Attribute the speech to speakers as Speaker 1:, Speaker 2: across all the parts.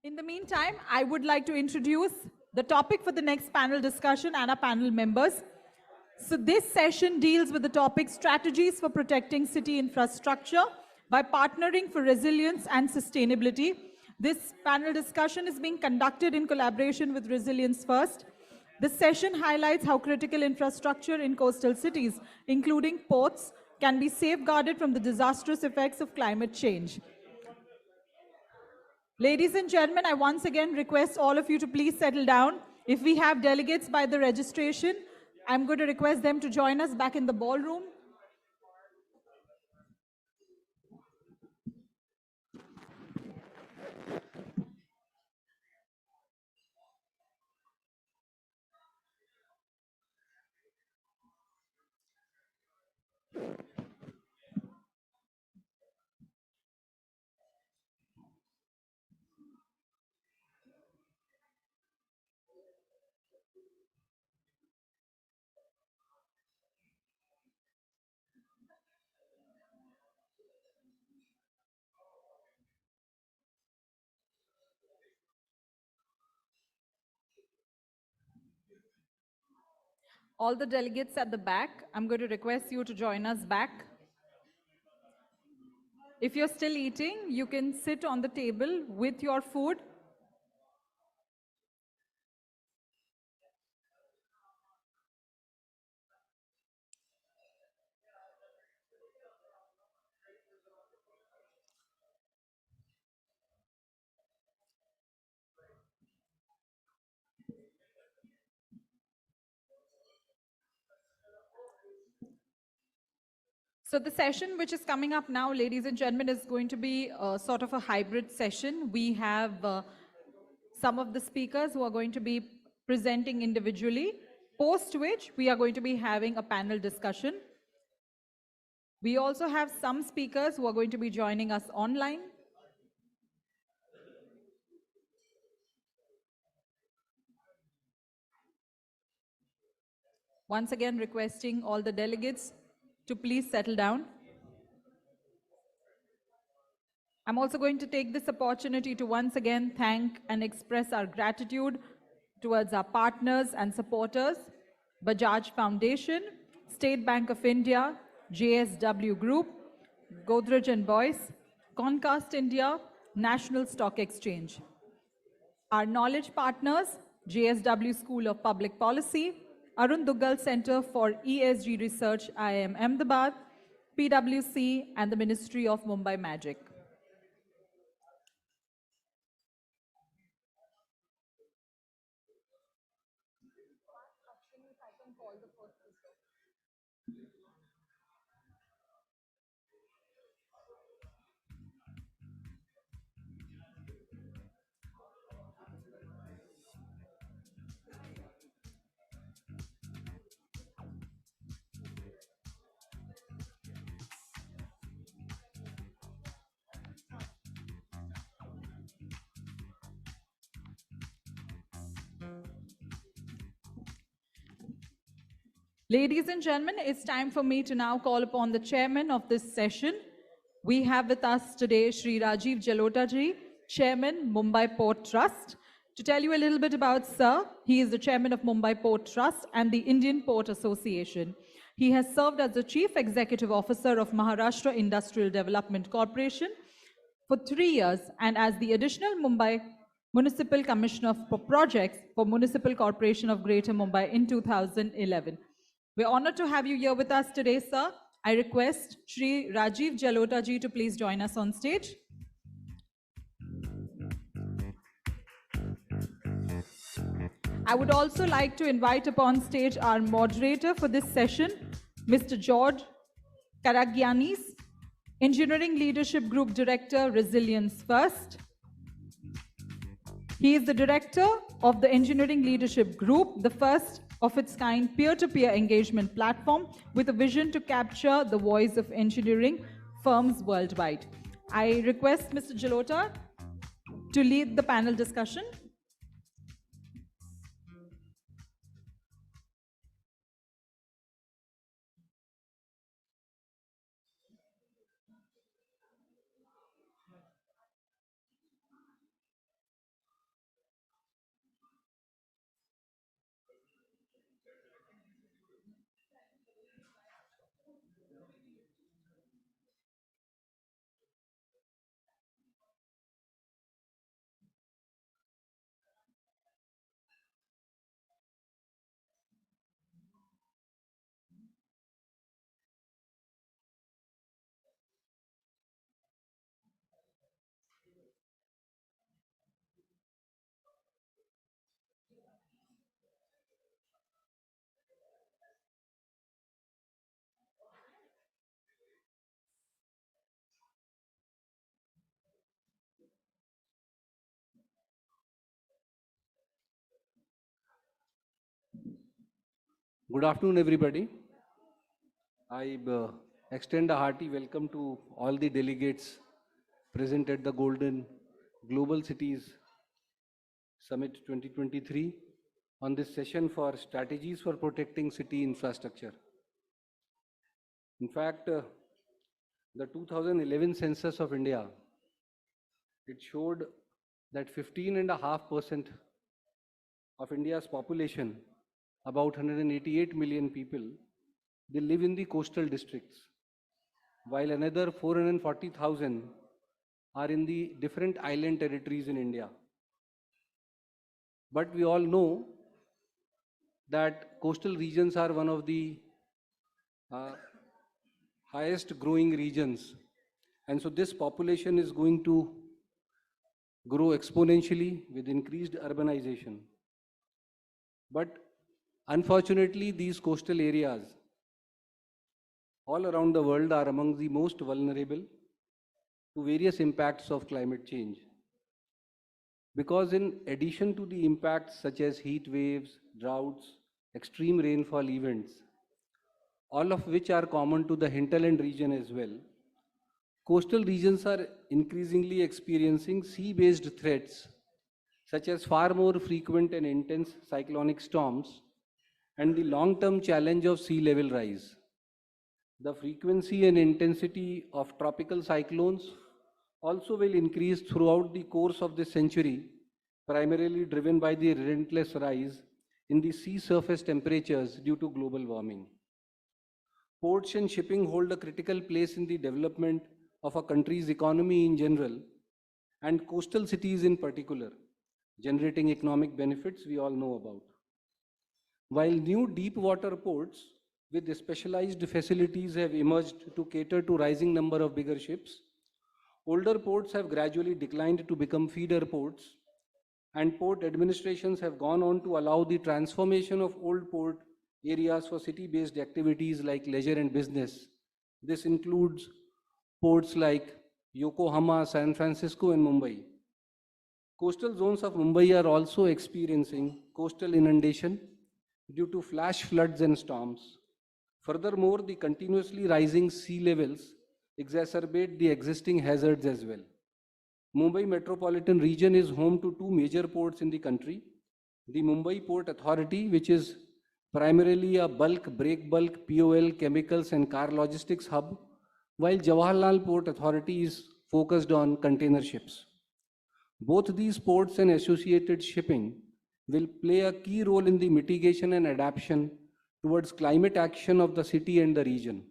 Speaker 1: In the meantime, I would like to introduce the topic for the next panel discussion and our panel members. So this session deals with the topic strategies for protecting city infrastructure by partnering for resilience and sustainability. This panel discussion is being conducted in collaboration with Resilience First. This session highlights how critical infrastructure in coastal cities, including ports, can be safeguarded from the disastrous effects of climate change. Ladies and gentlemen, I once again request all of you to please settle down. If we have delegates by the registration, I'm going to request them to join us back in the ballroom. All the delegates at the back, I'm going to request you to join us back. If you're still eating, you can sit on the table with your food. So the session which is coming up now, ladies and gentlemen, is going to be sort of a hybrid session. We have some of the speakers who are going to be presenting individually, post which we are going to be having a panel discussion. We also have some speakers who are going to be joining us online. Once again, requesting all the delegates to please settle down. I'm also going to take this opportunity to once again thank and express our gratitude towards our partners and supporters, Bajaj Foundation, State Bank of India, JSW Group, Godrej and Boyce, Concast India, National Stock Exchange. Our knowledge partners, JSW School of Public Policy, Arun Duggal Center for ESG Research, IIM Ahmedabad, PwC, and the Ministry of Mumbai Magic. Ladies and gentlemen, it's time for me to now call upon the chairman of this session. We have with us today Shri Rajiv Jalota ji, Chairman, Mumbai Port Trust. To tell you a little bit about Sir, he is the Chairman of Mumbai Port Trust and the Indian Port Association. He has served as the Chief Executive Officer of Maharashtra Industrial Development Corporation for 3 years and as the additional Mumbai Municipal Commissioner for Projects for Municipal Corporation of Greater Mumbai in 2011. We're honored to have you here with us today, sir. I request Shri Rajiv Jalota ji to please join us on stage. I would also like to invite upon stage our moderator for this session, Mr. George Karagiannis, Engineering Leadership Group Director, Resilience First. He is the director of the Engineering Leadership Group, the first of its kind peer-to-peer engagement platform with a vision to capture the voice of engineering firms worldwide. I request Mr. Jalota to lead the panel discussion.
Speaker 2: Good afternoon, everybody. I extend a hearty welcome to all the delegates present at the Golden Global Cities Summit 2023 on this session for strategies for protecting city infrastructure. In fact, the 2011 census of India, it showed that 15.5% of India's population, about 188 million people, they live in the coastal districts, while another 440,000 are in the different island territories in India. But we all know that coastal regions are one of the uh, highest growing regions. And so this population is going to grow exponentially with increased urbanization. But unfortunately, these coastal areas all around the world are among the most vulnerable to various impacts of climate change. Because in addition to the impacts such as heat waves, droughts, extreme rainfall events, all of which are common to the hinterland region as well, coastal regions are increasingly experiencing sea-based threats such as far more frequent and intense cyclonic storms and the long-term challenge of sea level rise. The frequency and intensity of tropical cyclones also will increase throughout the course of this century, primarily driven by the relentless rise in the sea surface temperatures due to global warming. Ports and shipping hold a critical place in the development of a country's economy in general and coastal cities in particular, generating economic benefits we all know about. While new deep water ports with specialized facilities have emerged to cater to rising number of bigger ships, older ports have gradually declined to become feeder ports, and port administrations have gone on to allow the transformation of old port areas for city-based activities like leisure and business. This includes ports like Yokohama, San Francisco, and Mumbai. Coastal zones of Mumbai are also experiencing coastal inundation due to flash floods and storms. Furthermore, the continuously rising sea levels exacerbate the existing hazards as well. Mumbai metropolitan region is home to two major ports in the country. The Mumbai Port Authority, which is primarily a break bulk, POL, chemicals and car logistics hub, while Jawaharlal Port Authority is focused on container ships. Both these ports and associated shipping will play a key role in the mitigation and adaptation towards climate action of the city and the region.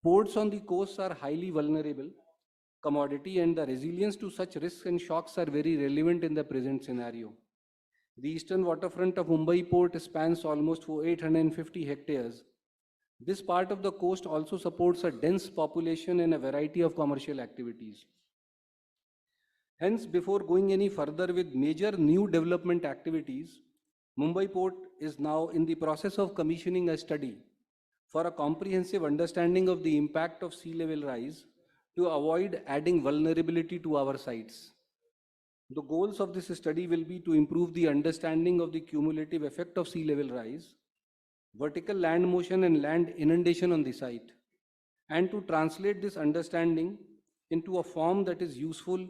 Speaker 2: Ports on the coast are highly vulnerable commodity and the resilience to such risks and shocks are very relevant in the present scenario. The eastern waterfront of Mumbai port spans almost 850 hectares. This part of the coast also supports a dense population and a variety of commercial activities. Hence, before going any further with major new development activities, Mumbai Port is now in the process of commissioning a study for a comprehensive understanding of the impact of sea level rise to avoid adding vulnerability to our sites. The goals of this study will be to improve the understanding of the cumulative effect of sea level rise, vertical land motion and land inundation on the site, and to translate this understanding into a form that is useful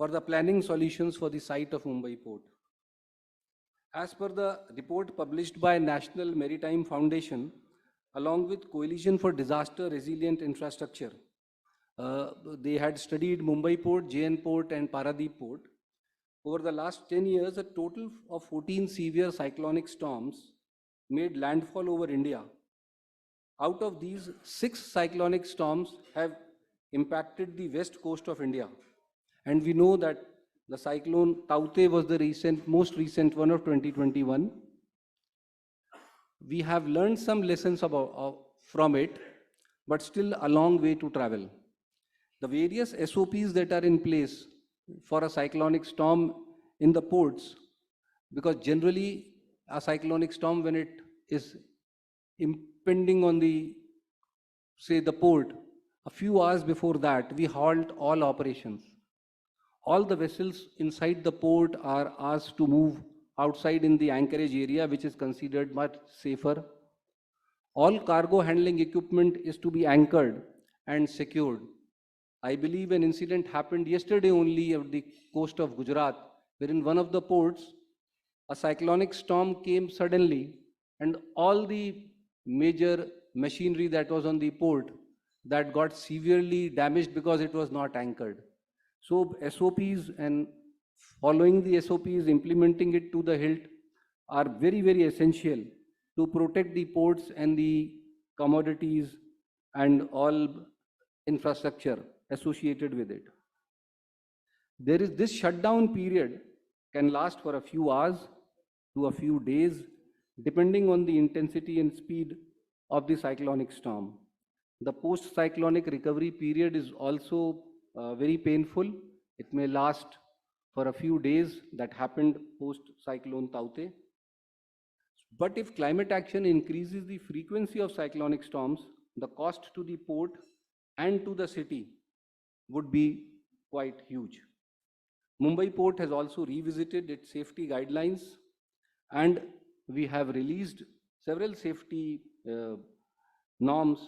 Speaker 2: for the planning solutions for the site of Mumbai Port. As per the report published by National Maritime Foundation, along with Coalition for Disaster Resilient Infrastructure, they had studied Mumbai Port, JN Port and Paradip Port. Over the last 10 years, a total of 14 severe cyclonic storms made landfall over India. Out of these, 6 cyclonic storms have impacted the west coast of India. And we know that the cyclone Taute was the most recent one of 2021. We have learned some lessons from it, but still a long way to travel. The various SOPs that are in place for a cyclonic storm in the ports, because generally a cyclonic storm, when it is impending on the, say, the port, a few hours before that, we halt all operations. All the vessels inside the port are asked to move outside in the anchorage area, which is considered much safer. All cargo handling equipment is to be anchored and secured. I believe an incident happened yesterday only at the coast of Gujarat, where in one of the ports, a cyclonic storm came suddenly, and all the major machinery that was on the port that got severely damaged because it was not anchored. So SOPs and following the SOPs, implementing it to the hilt are very, very essential to protect the ports and the commodities and all infrastructure associated with it. There is this shutdown period can last for a few hours to a few days, depending on the intensity and speed of the cyclonic storm. The post cyclonic recovery period is also very painful. It may last for a few days. That happened post cyclone Taute. But if climate action increases the frequency of cyclonic storms, the cost to the port and to the city would be quite huge. Mumbai port has also revisited its safety guidelines, and we have released several safety norms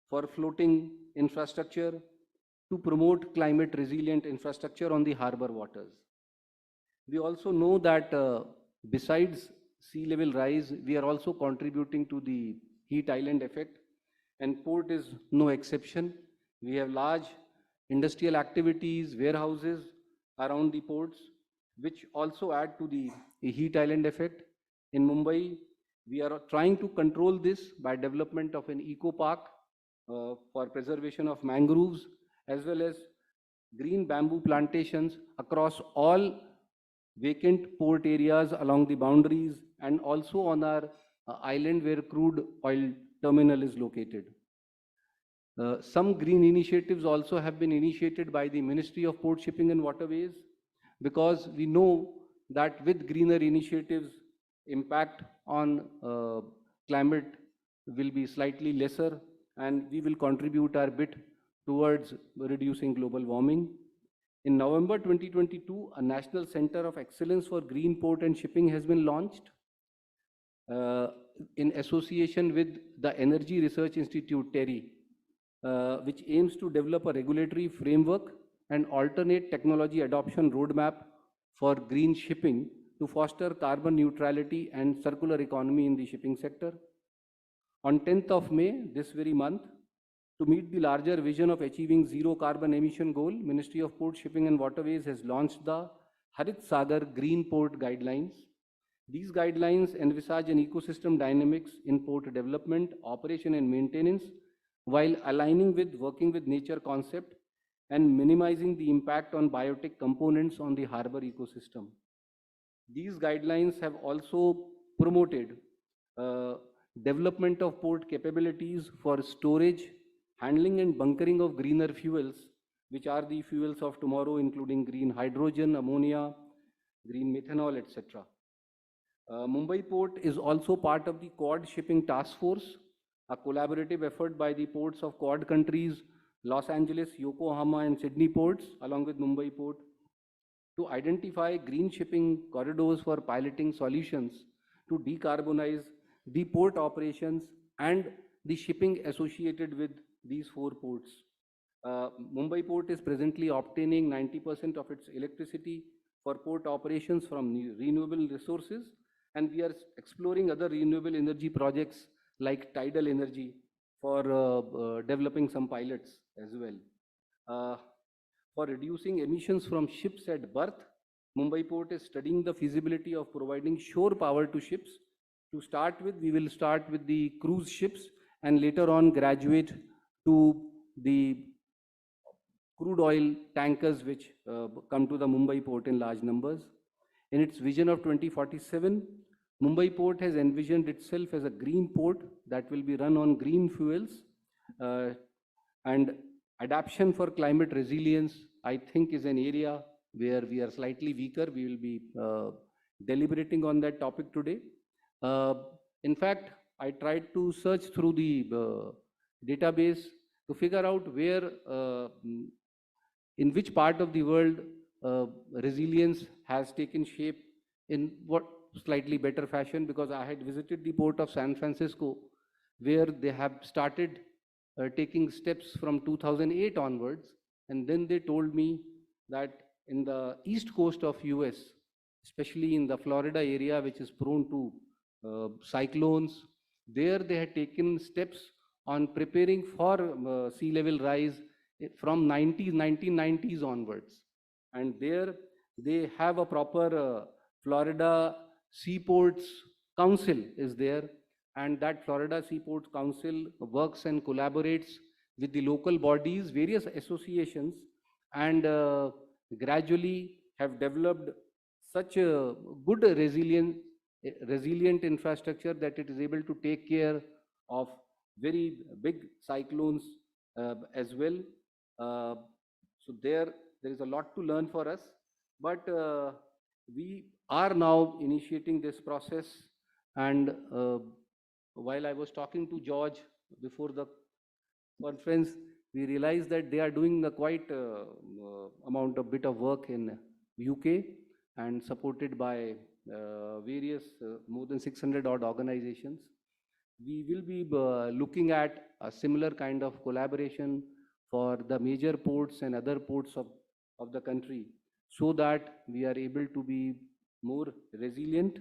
Speaker 2: for floating infrastructure to promote climate resilient infrastructure on the harbor waters. We also know that besides sea level rise, we are also contributing to the heat island effect, and port is no exception. We have large industrial activities, warehouses around the ports, which also add to the heat island effect. In Mumbai, we are trying to control this by development of an eco park for preservation of mangroves, as well as green bamboo plantations across all vacant port areas along the boundaries, and also on our island where crude oil terminal is located. Some green initiatives also have been initiated by the Ministry of Port Shipping and Waterways, because we know that with greener initiatives, impact on climate will be slightly lesser, and we will contribute our bit towards reducing global warming. In November 2022, a National Center of Excellence for Green Port and Shipping has been launched in association with the Energy Research Institute, TERI, which aims to develop a regulatory framework and alternate technology adoption roadmap for green shipping to foster carbon neutrality and circular economy in the shipping sector. On 10th of May, this very month, to meet the larger vision of achieving zero carbon emission goal, Ministry of Port, Shipping and Waterways has launched the Harit Sagar Green Port Guidelines. These guidelines envisage an ecosystem dynamics in port development, operation and maintenance, while aligning with working with nature concept and minimizing the impact on biotic components on the harbor ecosystem. These guidelines have also promoted development of port capabilities for storage, handling and bunkering of greener fuels, which are the fuels of tomorrow, including green hydrogen, ammonia, green methanol, etc. Mumbai Port is also part of the Quad Shipping Task Force, a collaborative effort by the ports of Quad countries, Los Angeles, Yokohama and Sydney ports, along with Mumbai Port, to identify green shipping corridors for piloting solutions to decarbonize the port operations and the shipping associated with these four ports. Mumbai Port is presently obtaining 90% of its electricity for port operations from renewable resources, and we are exploring other renewable energy projects like tidal energy for developing some pilots as well. For reducing emissions from ships at berth, Mumbai Port is studying the feasibility of providing shore power to ships. To start with, we will start with the cruise ships and later on graduate to the crude oil tankers which come to the Mumbai port in large numbers. In its vision of 2047, Mumbai port has envisioned itself as a green port that will be run on green fuels, and adaptation for climate resilience, I think, is an area where we are slightly weaker. We will be deliberating on that topic today. In fact, I tried to search through the database to figure out where, in which part of the world resilience has taken shape in what slightly better fashion, because I had visited the port of San Francisco, where they have started taking steps from 2008 onwards. And then they told me that in the east coast of US, especially in the Florida area, which is prone to cyclones, there they had taken steps on preparing for sea level rise from 1990s onwards. And there they have a proper Florida Seaports Council is there, and that Florida Seaports Council works and collaborates with the local bodies, various associations, and gradually have developed such a good resilient infrastructure that it is able to take care of very big cyclones as well. Uh, so there is a lot to learn for us, but we are now initiating this process. And while I was talking to George before the conference, we realized that they are doing a quite amount of bit of work in UK and supported by various more than 600 odd organizations. We will be looking at a similar kind of collaboration for the major ports and other ports of the country, so that we are able to be more resilient.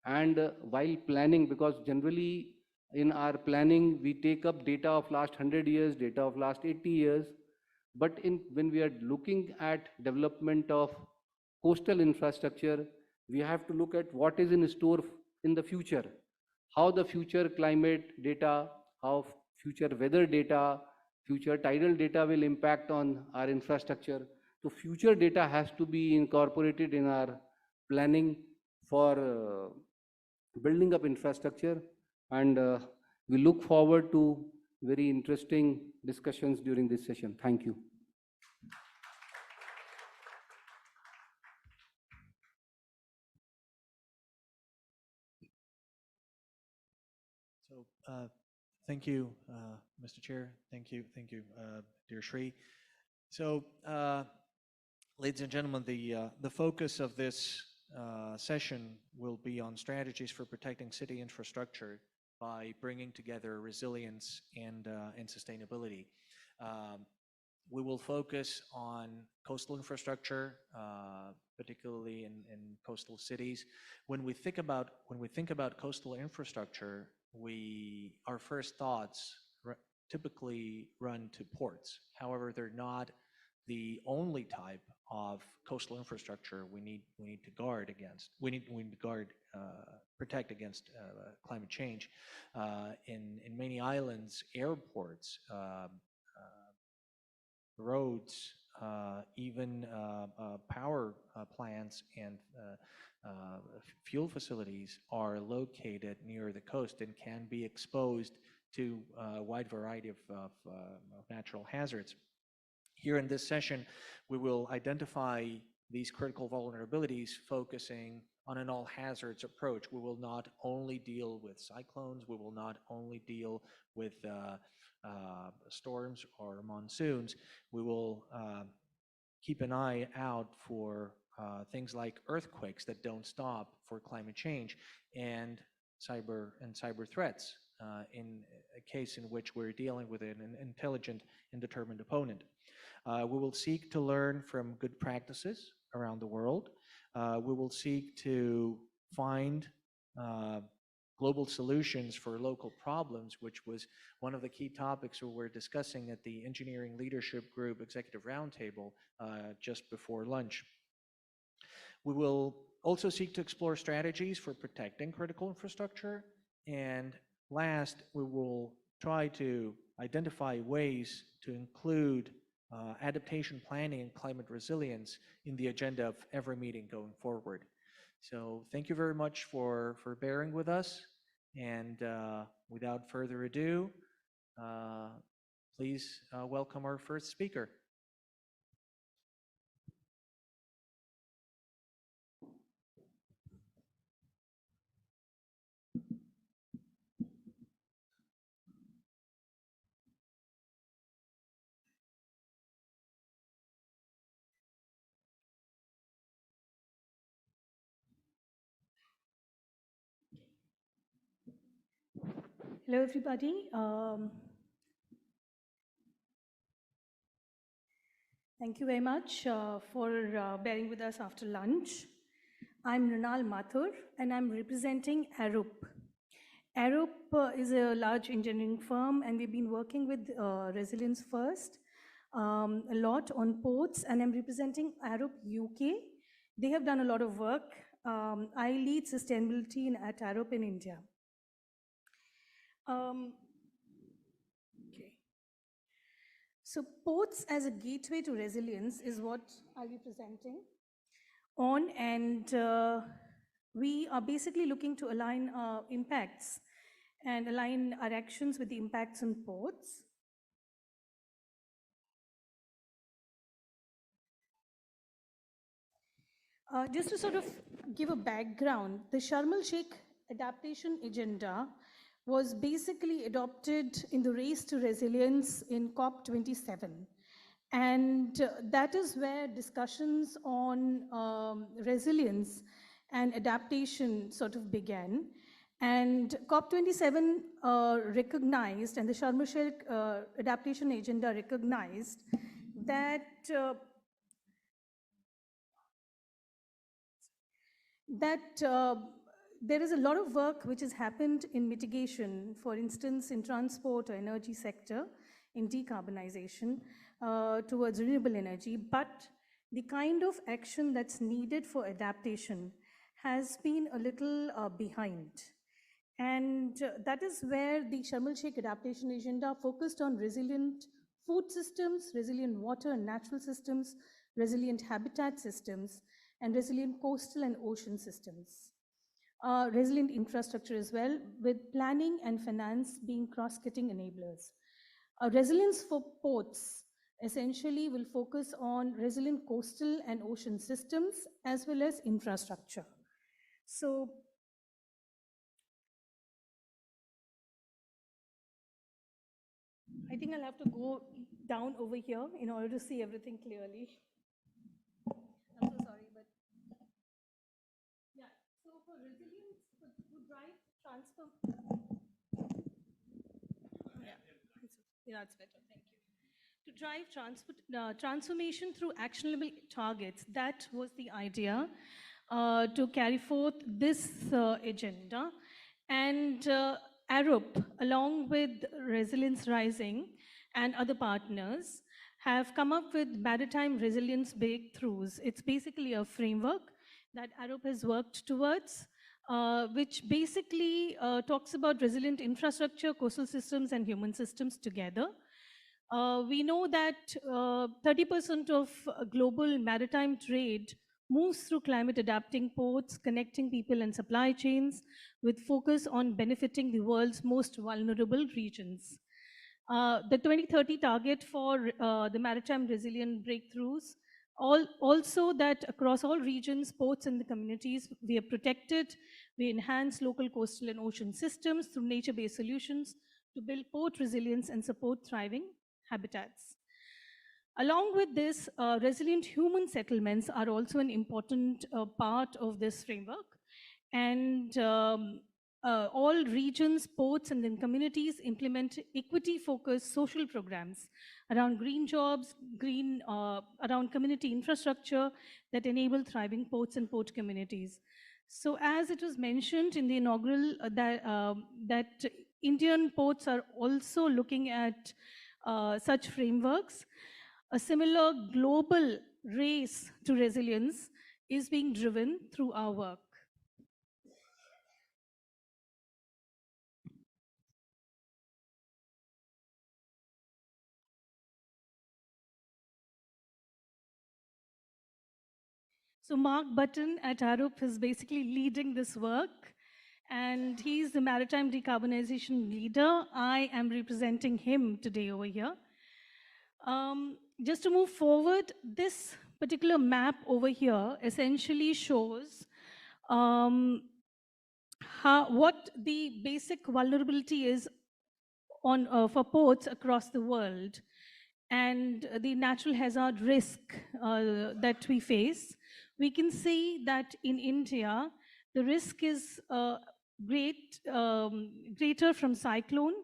Speaker 2: And while planning, because generally in our planning we take up data of last 100 years, data of last 80 years, but when we are looking at development of coastal infrastructure, we have to look at what is in store in the future, how the future climate data, how future weather data, future tidal data will impact on our infrastructure. So future data has to be incorporated in our planning for building up infrastructure. And we look forward to very interesting discussions during this session. Thank you.
Speaker 3: So thank you, Mr. Chair. Thank you, dear Shri. So, ladies and gentlemen, the focus of this session will be on strategies for protecting city infrastructure by bringing together resilience and sustainability. We will focus on coastal infrastructure, particularly in coastal cities. When we think about coastal infrastructure, our first thoughts typically run to ports. However, they're not the only type of coastal infrastructure we need to guard against. We need to protect against climate change. In many islands, airports, roads, even power plants and fuel facilities are located near the coast and can be exposed to a wide variety of natural hazards. Here in this session, we will identify these critical vulnerabilities, focusing on an all hazards approach. We will not only deal with cyclones, we will not only deal with storms or monsoons. We will keep an eye out for things like earthquakes that don't stop, for climate change, and cyber threats in a case in which we're dealing with an intelligent and determined opponent. We will seek to learn from good practices around the world. We will seek to find global solutions for local problems, which was one of the key topics we were discussing at the Engineering Leadership Group Executive Roundtable just before lunch. We will also seek to explore strategies for protecting critical infrastructure. And last, we will try to identify ways to include adaptation planning and climate resilience in the agenda of every meeting going forward. So thank you very much for bearing with us. And without further ado, please welcome our first speaker.
Speaker 4: Hello, everybody. Thank you very much for bearing with us after lunch. I'm Mrinal Mathur, and I'm representing Arup. Arup is a large engineering firm, and we've been working with Resilience First a lot on ports, and I'm representing Arup UK. They have done a lot of work. I lead sustainability at Arup in India. Okay. So ports as a gateway to resilience is what I'll be presenting on, and we are basically looking to align our impacts and align our actions with the impacts on ports. Just to sort of give a background, the Sharm el-Sheikh adaptation agenda was basically adopted in the race to resilience in COP27. And that is where discussions on resilience and adaptation sort of began. And COP27 recognized, and the Sharm el-Sheikh adaptation agenda recognized that there is a lot of work which has happened in mitigation, for instance, in transport or energy sector, in decarbonization towards renewable energy, but the kind of action that's needed for adaptation has been a little behind. And that is where the Sharm el-Sheikh adaptation agenda focused on resilient food systems, resilient water and natural systems, resilient habitat systems, and resilient coastal and ocean systems. Resilient infrastructure as well, with planning and finance being cross-cutting enablers. Resilience for ports essentially will focus on resilient coastal and ocean systems as well as infrastructure. So I think I'll have to go down over here in order to see everything clearly. I'm so sorry, but yeah. So for resilience, to drive transfer. Yeah, that's better. Thank you. To drive transformation through actionable targets, that was the idea to carry forth this agenda. And Arup, along with Resilience Rising and other partners, have come up with maritime resilience breakthroughs. It's basically a framework that Arup has worked towards, which basically talks about resilient infrastructure, coastal systems, and human systems together. We know that 30% of global maritime trade moves through climate adapting ports, connecting people and supply chains, with focus on benefiting the world's most vulnerable regions. The 2030 target for the maritime resilient breakthroughs, also that across all regions, ports and the communities, we are protected, we enhance local coastal and ocean systems through nature-based solutions to build port resilience and support thriving habitats. Along with this, resilient human settlements are also an important part of this framework. And all regions, ports, and then communities implement equity-focused social programs around green jobs, around community infrastructure that enable thriving ports and port communities. So as it was mentioned in the inaugural, that Indian ports are also looking at such frameworks. A similar global race to resilience is being driven through our work. So Mark Button at Arup is basically leading this work, and he's the maritime decarbonization leader. I am representing him today over here. Just to move forward, this particular map over here essentially shows what the basic vulnerability is on for ports across the world, and the natural hazard risk that we face. We can see that in India, the risk is greater from cyclone,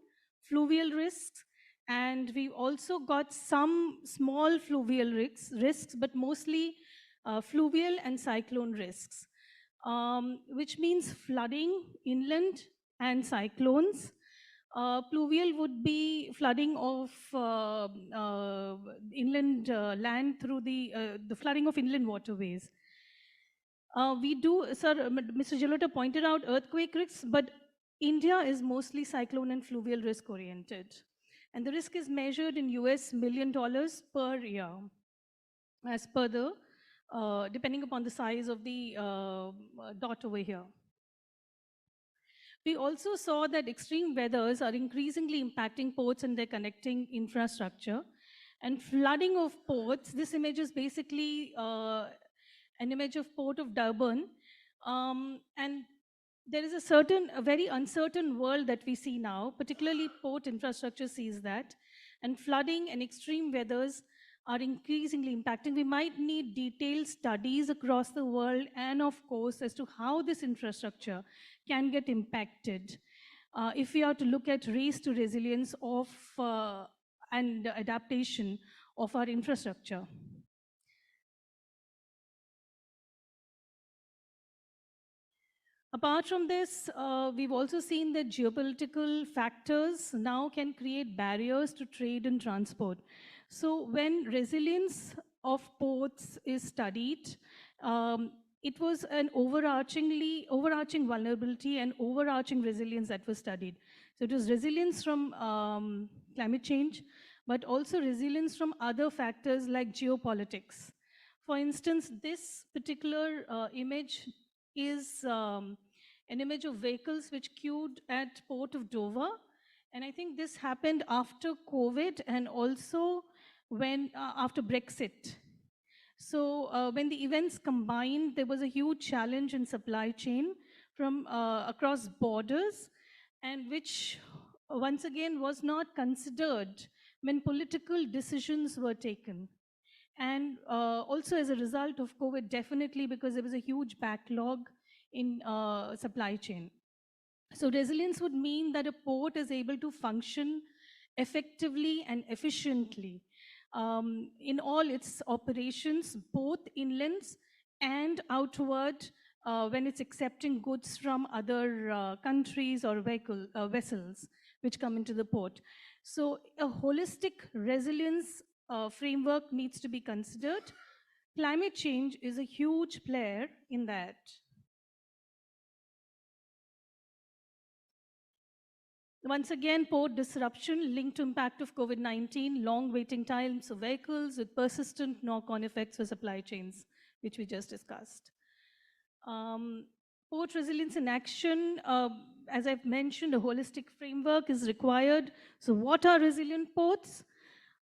Speaker 4: fluvial risks, and we also got some small fluvial risks, but mostly fluvial and cyclone risks, which means flooding inland and cyclones. Pluvial would be flooding of inland land through the flooding of inland waterways. We do, sir, Mr. Jalota pointed out earthquake risks, but India is mostly cyclone and fluvial risk oriented. And the risk is measured in US $1 million per year, as per the, depending upon the size of the dot over here. We also saw that extreme weathers are increasingly impacting ports and their connecting infrastructure. And flooding of ports, this image is basically an image of Port of Durban. And there is a very uncertain world that we see now, particularly port infrastructure sees that. And flooding and extreme weathers are increasingly impacting. We might need detailed studies across the world and of course as to how this infrastructure can get impacted if we are to look at race to resilience of and adaptation of our infrastructure. Apart from this, we've also seen that geopolitical factors now can create barriers to trade and transport. So when resilience of ports is studied, it was an overarching vulnerability and overarching resilience that was studied. So it was resilience from climate change, but also resilience from other factors like geopolitics. For instance, this particular image is an image of vehicles which queued at Port of Dover. And I think this happened after COVID and also when after Brexit. So when the events combined, there was a huge challenge in supply chain from across borders, and which once again was not considered when political decisions were taken. And also as a result of COVID, definitely because there was a huge backlog in supply chain. So resilience would mean that a port is able to function effectively and efficiently in all its operations, both inland and outward when it's accepting goods from other countries or vessels which come into the port. So a holistic resilience framework needs to be considered. Climate change is a huge player in that. Once again, port disruption linked to impact of COVID-19, long waiting times of vehicles with persistent knock-on effects for supply chains, which we just discussed. Port resilience in action, as I've mentioned, a holistic framework is required. So what are resilient ports?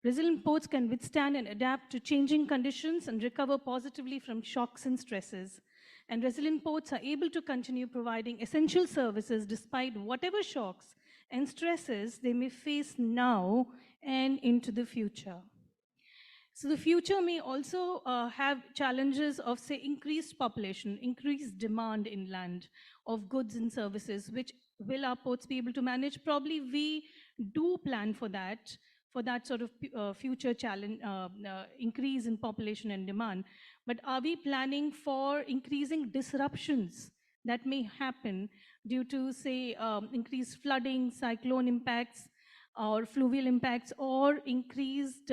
Speaker 4: Resilient ports can withstand and adapt to changing conditions and recover positively from shocks and stresses. And resilient ports are able to continue providing essential services despite whatever shocks and stresses they may face now and into the future. So the future may also have challenges of, say, increased population, increased demand inland of goods and services, which will our ports be able to manage? Probably we do plan for that sort of future challenge, increase in population and demand. But are we planning for increasing disruptions that may happen due to, say, increased flooding, cyclone impacts, or fluvial impacts, or increased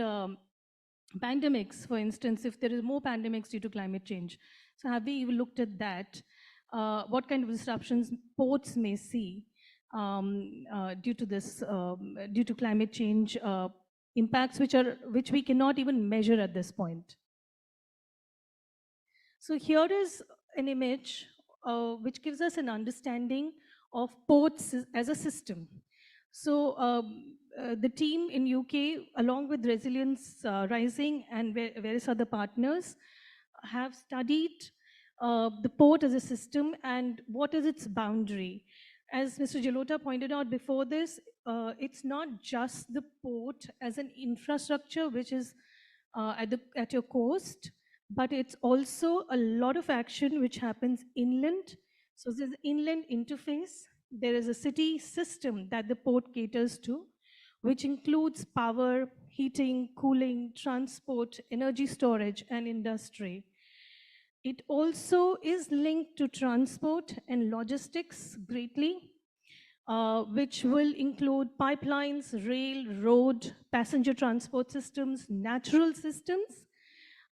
Speaker 4: pandemics, for instance, if there is more pandemics due to climate change? So have we even looked at that? What kind of disruptions ports may see due to this, due to climate change impacts, which we cannot even measure at this point. So here is an image which gives us an understanding of ports as a system. So the team in UK, along with Resilience Rising and various other partners, have studied the port as a system and what is its boundary. As Mr. Jalota pointed out before this, it's not just the port as an infrastructure which is at your coast, but it's also a lot of action which happens inland, So there's an inland interface. There is a city system that the port caters to, which includes power, heating, cooling, transport, energy storage, and industry. It also is linked to transport and logistics greatly, which will include pipelines, rail, road, passenger transport systems, natural systems,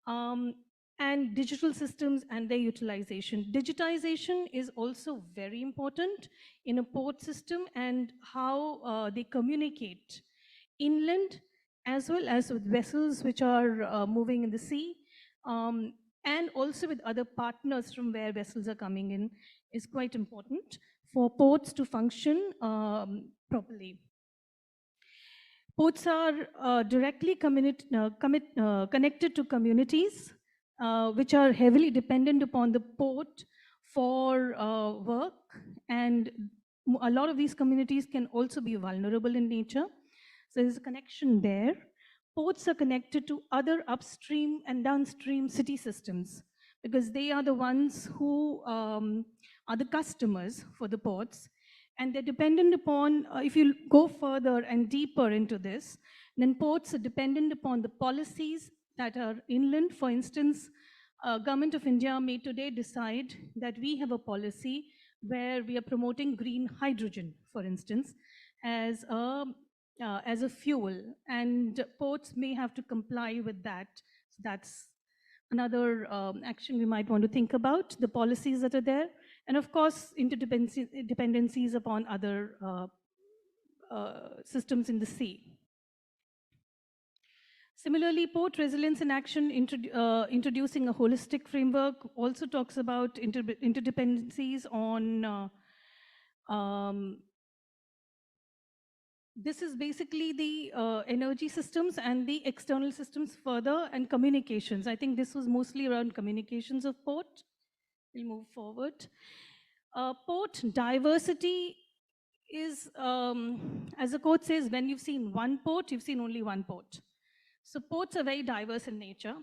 Speaker 4: um, and digital systems and their utilization. Digitization is also very important in a port system and how they communicate inland as well as with vessels which are moving in the sea, and also with other partners from where vessels are coming in is quite important for ports to function properly. Ports are directly connected to communities which are heavily dependent upon the port for work, and a lot of these communities can also be vulnerable in nature. So there's a connection there. Ports are connected to other upstream and downstream city systems because they are the ones who are the customers for the ports. And they're dependent upon, if you go further and deeper into this, then ports are dependent upon the policies that are inland. For instance, Government of India may today decide that we have a policy where we are promoting green hydrogen, for instance, as a fuel, and ports may have to comply with that. So that's another action we might want to think about, the policies that are there, and of course, interdependencies upon other systems in the sea. Similarly, Port Resilience in Action, introducing a holistic framework, also talks about interdependencies on this is basically the energy systems and the external systems further, and communications. I think this was mostly around communications of port. We'll move forward. Port diversity is, as the quote says, when you've seen one port, you've seen only one port. So ports are very diverse in nature,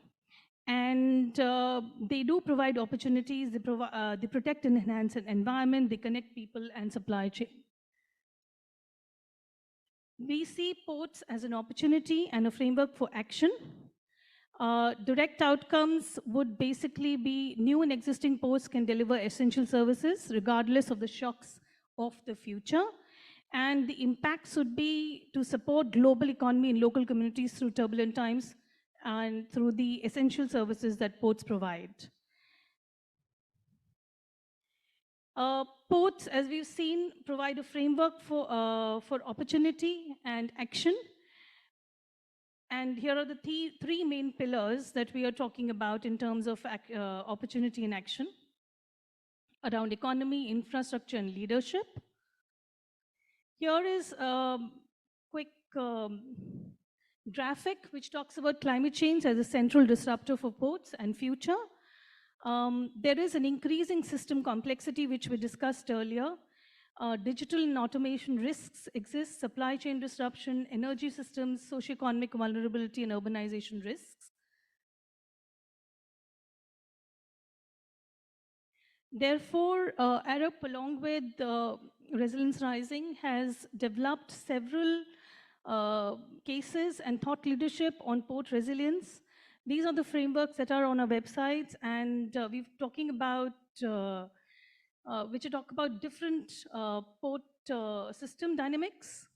Speaker 4: and they do provide opportunities. They protect and enhance an environment. They connect people and supply chain. We see ports as an opportunity and a framework for action. Direct outcomes would basically be new and existing ports can deliver essential services regardless of the shocks of the future. And the impacts would be to support global economy and local communities through turbulent times and through the essential services that ports provide. Ports, as we've seen, provide a framework for opportunity and action. And here are the three main pillars that we are talking about in terms of opportunity and action around economy, infrastructure, and leadership. Here is a quick graphic which talks about climate change as a central disruptor for ports and future. There is an increasing system complexity, which we discussed earlier. Digital and automation risks exist, supply chain disruption, energy systems, socioeconomic vulnerability, and urbanization risks. Therefore, Arup, along with Resilience Rising, has developed several cases and thought leadership on port resilience. These are the frameworks that are on our websites, and we're talking about which talk about different port system dynamics.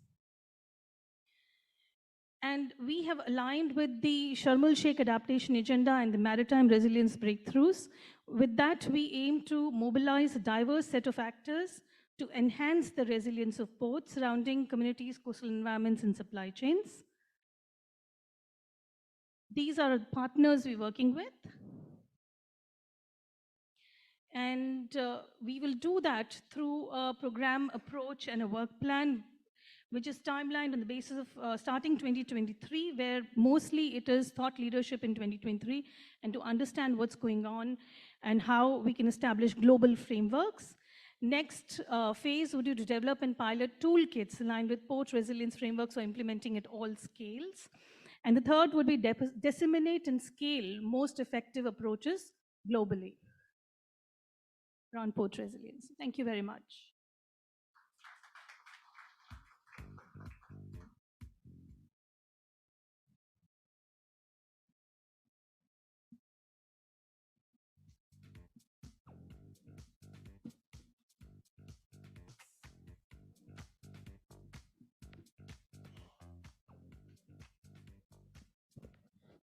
Speaker 4: And we have aligned with the Sharm el-Sheikh adaptation agenda and the maritime resilience breakthroughs. With that, we aim to mobilize a diverse set of actors to enhance the resilience of ports surrounding communities, coastal environments, and supply chains. These are partners we're working with. And we will do that through a program approach and a work plan, which is timelined on the basis of starting 2023, where mostly it is thought leadership in 2023, and to understand what's going on and how we can establish global frameworks. Next phase would be to develop and pilot toolkits aligned with port resilience frameworks or implementing at all scales. And the third would be disseminate and scale most effective approaches globally. around port resilience. Thank you very much.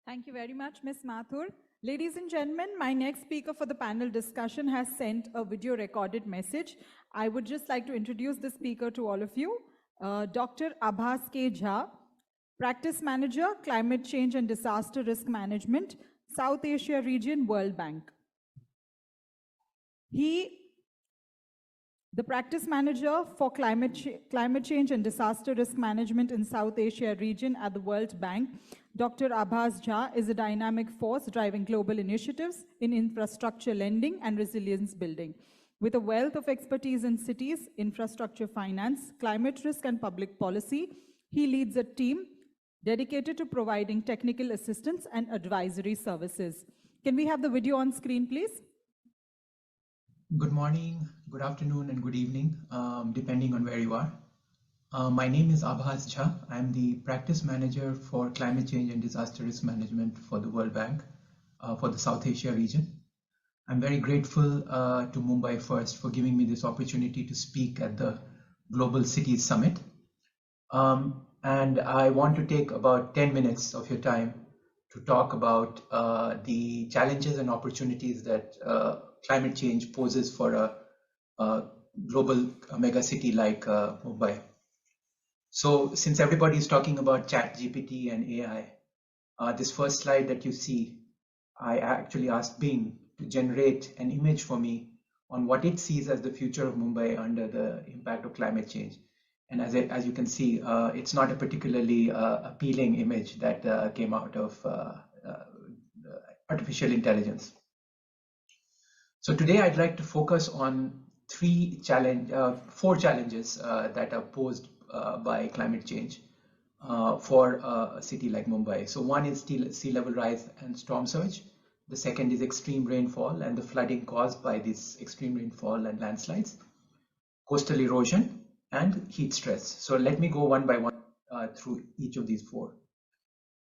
Speaker 1: Thank you very much, Ms. Mathur. Ladies and gentlemen, my next speaker for the panel discussion has sent a video recorded message. I would just like to introduce the speaker to all of you. Dr. Abhas K. Jha, Practice Manager, Climate Change and Disaster Risk Management, South Asia Region, World Bank. The Practice Manager for Climate Change and Disaster Risk Management in South Asia region at the World Bank, Dr. Abhas Jha, is a dynamic force driving global initiatives in infrastructure lending and resilience building. With a wealth of expertise in cities, infrastructure finance, climate risk and public policy, he leads a team dedicated to providing technical assistance and advisory services. Can we have the video on screen, please?
Speaker 5: Good morning, good afternoon, and good evening, depending on where you are. My name is Abhas Jha. I'm the Practice Manager for Climate Change and Disaster Risk Management for the World Bank for the South Asia region. I'm very grateful to Mumbai First for giving me this opportunity to speak at the Global Cities Summit. And I want to take about 10 minutes of your time to talk about the challenges and opportunities that climate change poses for a global mega city like Mumbai. So since everybody is talking about ChatGPT and AI, this first slide that you see, I actually asked Bing to generate an image for me on what it sees as the future of Mumbai under the impact of climate change. And as you can see, it's not a particularly appealing image that came out of artificial intelligence. So today I'd like to focus on four challenges that are posed by climate change for a city like Mumbai. So one is sea level rise and storm surge. The second is extreme rainfall and the flooding caused by this extreme rainfall and landslides, coastal erosion, and heat stress. So let me go one by one through each of these four.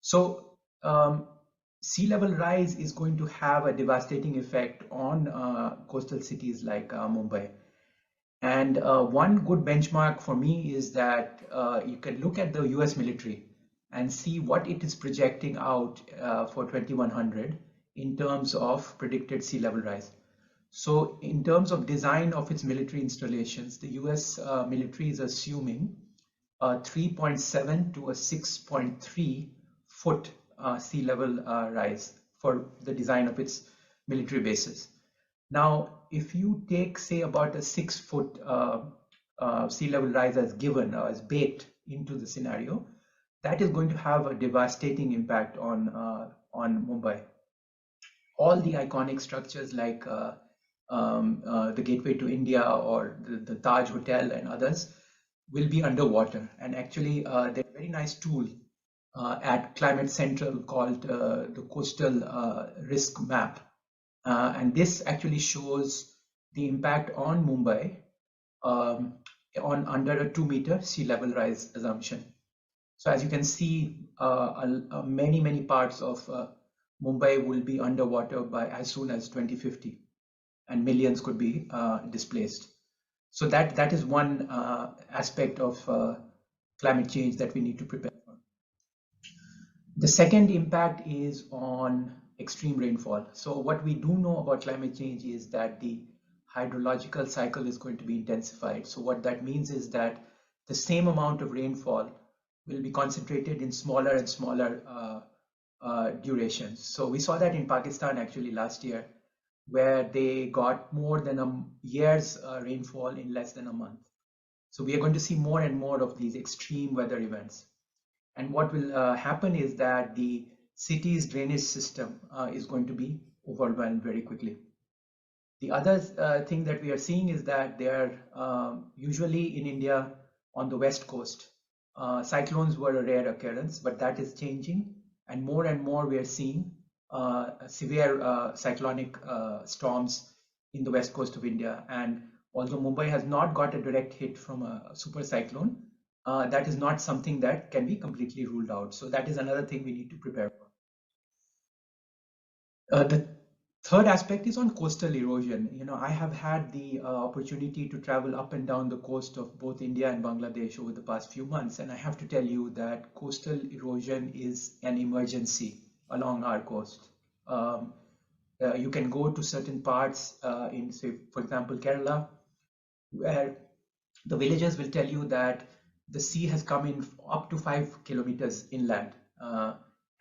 Speaker 5: So sea level rise is going to have a devastating effect on coastal cities like Mumbai. And one good benchmark for me is that you can look at the US military and see what it is projecting out for 2100 in terms of predicted sea level rise. So in terms of design of its military installations, the US military is assuming a 3.7 to a 6.3 foot sea level rise for the design of its military bases. Now, if you take, say, about a 6 foot sea level rise as given, as baked into the scenario, that is going to have a devastating impact on Mumbai. All the iconic structures like the Gateway to India or the Taj Hotel and others will be underwater. And actually, there's a very nice tool at Climate Central called the Coastal Risk Map. And this actually shows the impact on Mumbai on under a 2 meter sea level rise assumption. So as you can see, many parts of Mumbai will be underwater by as soon as 2050, and millions could be displaced. So that is one aspect of climate change that we need to prepare for. The second impact is on extreme rainfall. So what we do know about climate change is that the hydrological cycle is going to be intensified. So what that means is that the same amount of rainfall will be concentrated in smaller and smaller durations. So we saw that in Pakistan actually last year, where they got more than a year's rainfall in less than a month. So we are going to see more and more of these extreme weather events. And what will happen is that the city's drainage system is going to be overwhelmed very quickly. The other thing that we are seeing is that there are usually in India on the west coast, cyclones were a rare occurrence, but that is changing, and more we are seeing severe cyclonic storms in the west coast of India. And although Mumbai has not got a direct hit from a super cyclone, that is not something that can be completely ruled out. So that is another thing we need to prepare for. The third aspect is on coastal erosion. I have had the opportunity to travel up and down the coast of both India and Bangladesh over the past few months, and I have to tell you that coastal erosion is an emergency along our coast. You can go to certain parts in, say, for example, Kerala, where the villagers will tell you that the sea has come in up to 5 kilometers inland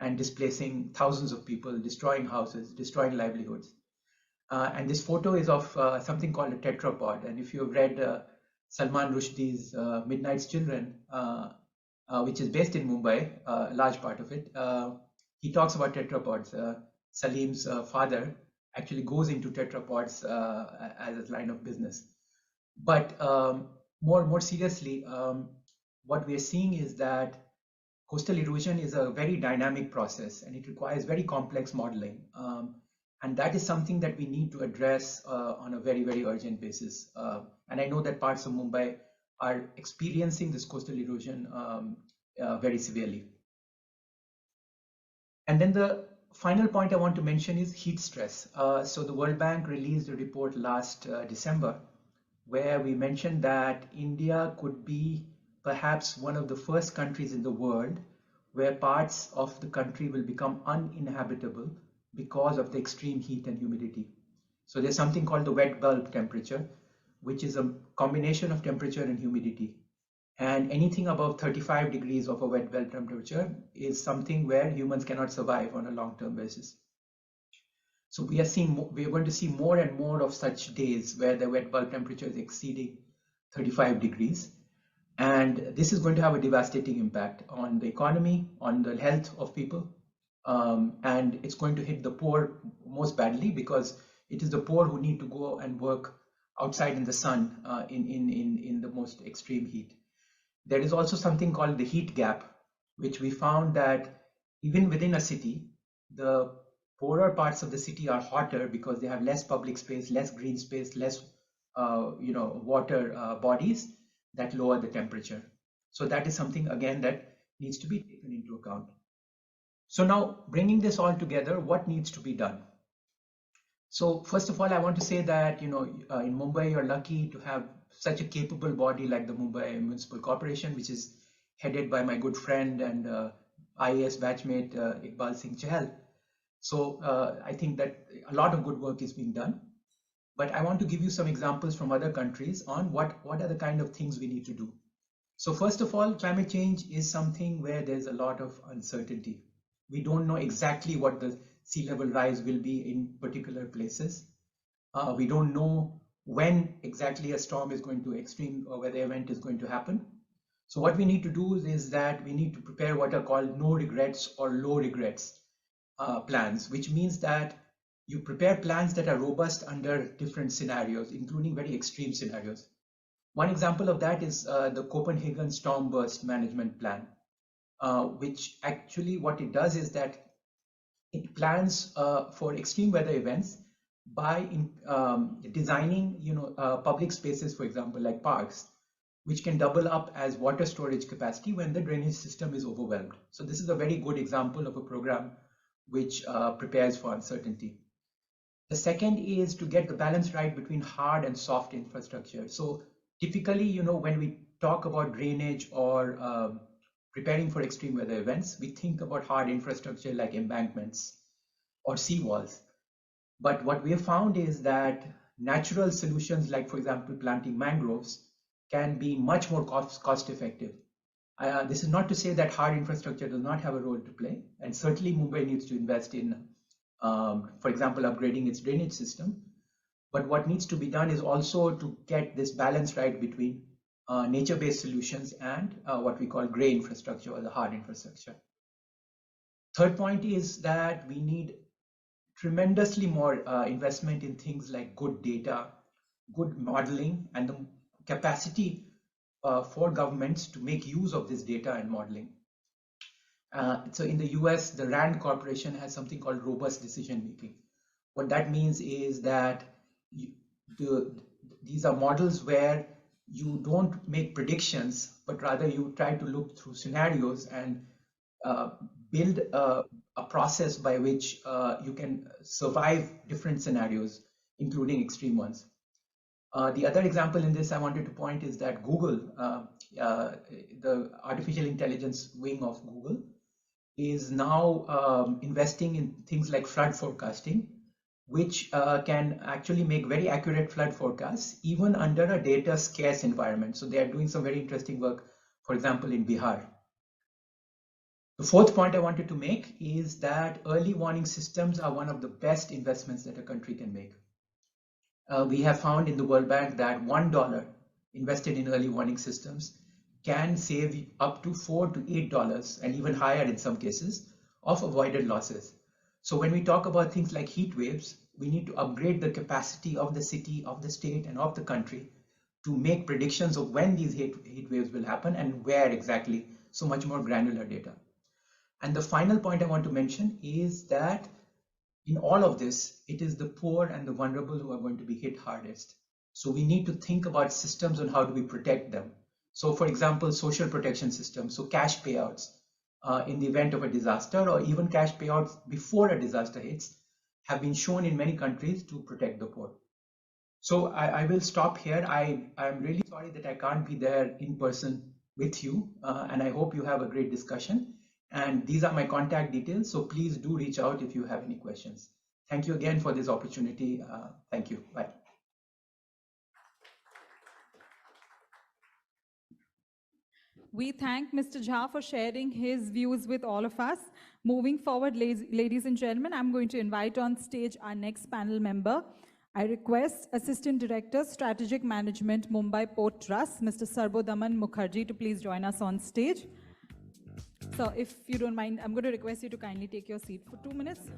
Speaker 5: and displacing thousands of people, destroying houses, destroying livelihoods. And this photo is of something called a tetrapod. And if you've read Salman Rushdie's Midnight's Children, which is based in Mumbai, a large part of it, he talks about tetrapods. Salim's father actually goes into tetrapods as a line of business. But more seriously, what we are seeing is that coastal erosion is a very dynamic process and it requires very complex modeling. And that is something that we need to address on a very, very urgent basis. And I know that parts of Mumbai are experiencing this coastal erosion very severely. And then the final point I want to mention is heat stress. So the World Bank released a report last December where we mentioned that India could be perhaps one of the first countries in the world where parts of the country will become uninhabitable because of the extreme heat and humidity. So there's something called the wet bulb temperature, which is a combination of temperature and humidity. And anything above 35 degrees of a wet bulb temperature is something where humans cannot survive on a long-term basis. So we are going to see more and more of such days where the wet bulb temperature is exceeding 35 degrees. And this is going to have a devastating impact on the economy, on the health of people. And it's going to hit the poor most badly because it is the poor who need to go and work outside in the sun in the most extreme heat. There is also something called the heat gap, which we found that even within a city, the poorer parts of the city are hotter because they have less public space, less green space, less water bodies that lower the temperature. So that is something again that needs to be taken into account. So now bringing this all together, what needs to be done? So first of all, I want to say that in Mumbai, you're lucky to have such a capable body like the Mumbai Municipal Corporation, which is headed by my good friend and IAS batchmate Iqbal Singh Chahal. So I think that a lot of good work is being done. But I want to give you some examples from other countries on what are the kind of things we need to do. So first of all, climate change is something where there's a lot of uncertainty. We don't know exactly what the sea level rise will be in particular places. We don't know when exactly a storm is going to extreme or weather event is going to happen. So what we need to do is that we need to prepare what are called no regrets or low regrets plans, which means that you prepare plans that are robust under different scenarios, including very extreme scenarios. One example of that is the Copenhagen Storm Burst Management Plan, which actually what it does is that it plans for extreme weather events by designing public spaces, for example, like parks, which can double up as water storage capacity when the drainage system is overwhelmed. So this is a very good example of a program which prepares for uncertainty. The second is to get the balance right between hard and soft infrastructure. So typically, when we talk about drainage or preparing for extreme weather events, we think about hard infrastructure like embankments or seawalls. But what we have found is that natural solutions like, for example, planting mangroves can be much more cost effective. This is not to say that hard infrastructure does not have a role to play, and certainly Mumbai needs to invest in, for example, upgrading its drainage system. But what needs to be done is also to get this balance right between nature-based solutions and what we call gray infrastructure or the hard infrastructure. Third point is that we need tremendously more investment in things like good data, good modeling, and the capacity for governments to make use of this data and modeling. So in the US, the RAND Corporation has something called robust decision making. What that means is that these are models where you don't make predictions, but rather you try to look through scenarios and uh, build a process by which you can survive different scenarios, including extreme ones. The other example in this I wanted to point is that Google, the artificial intelligence wing of Google, is now investing in things like flood forecasting, which can actually make very accurate flood forecasts even under a data scarce environment. So they are doing some very interesting work, for example, in Bihar. The fourth point I wanted to make is that early warning systems are one of the best investments that a country can make. We have found in the World Bank that $1 invested in early warning systems can save up to $4 to $8, and even higher in some cases, of avoided losses. So when we talk about things like heat waves, we need to upgrade the capacity of the city, of the state, and of the country to make predictions of when these heat waves will happen and where exactly, so much more granular data. And the final point I want to mention is that in all of this, it is the poor and the vulnerable who are going to be hit hardest. So we need to think about systems on how do we protect them. So for example, social protection systems, so cash payouts in the event of a disaster, or even cash payouts before a disaster hits, have been shown in many countries to protect the poor. So I will stop here. I'm really sorry that I can't be there in person with you, and I hope you have a great discussion. And these are my contact details, so please do reach out if you have any questions. Thank you again for this opportunity. Thank you. Bye.
Speaker 1: We thank Mr. Jha for sharing his views with all of us. Moving forward, ladies and gentlemen, I'm going to invite on stage our next panel member. I request Assistant Director, Strategic Management, Mumbai Port Trust, Mr. Sarbodaman Mukherjee, to please join us on stage. So if you don't mind, I'm going to request you to kindly take your seat for 2 minutes.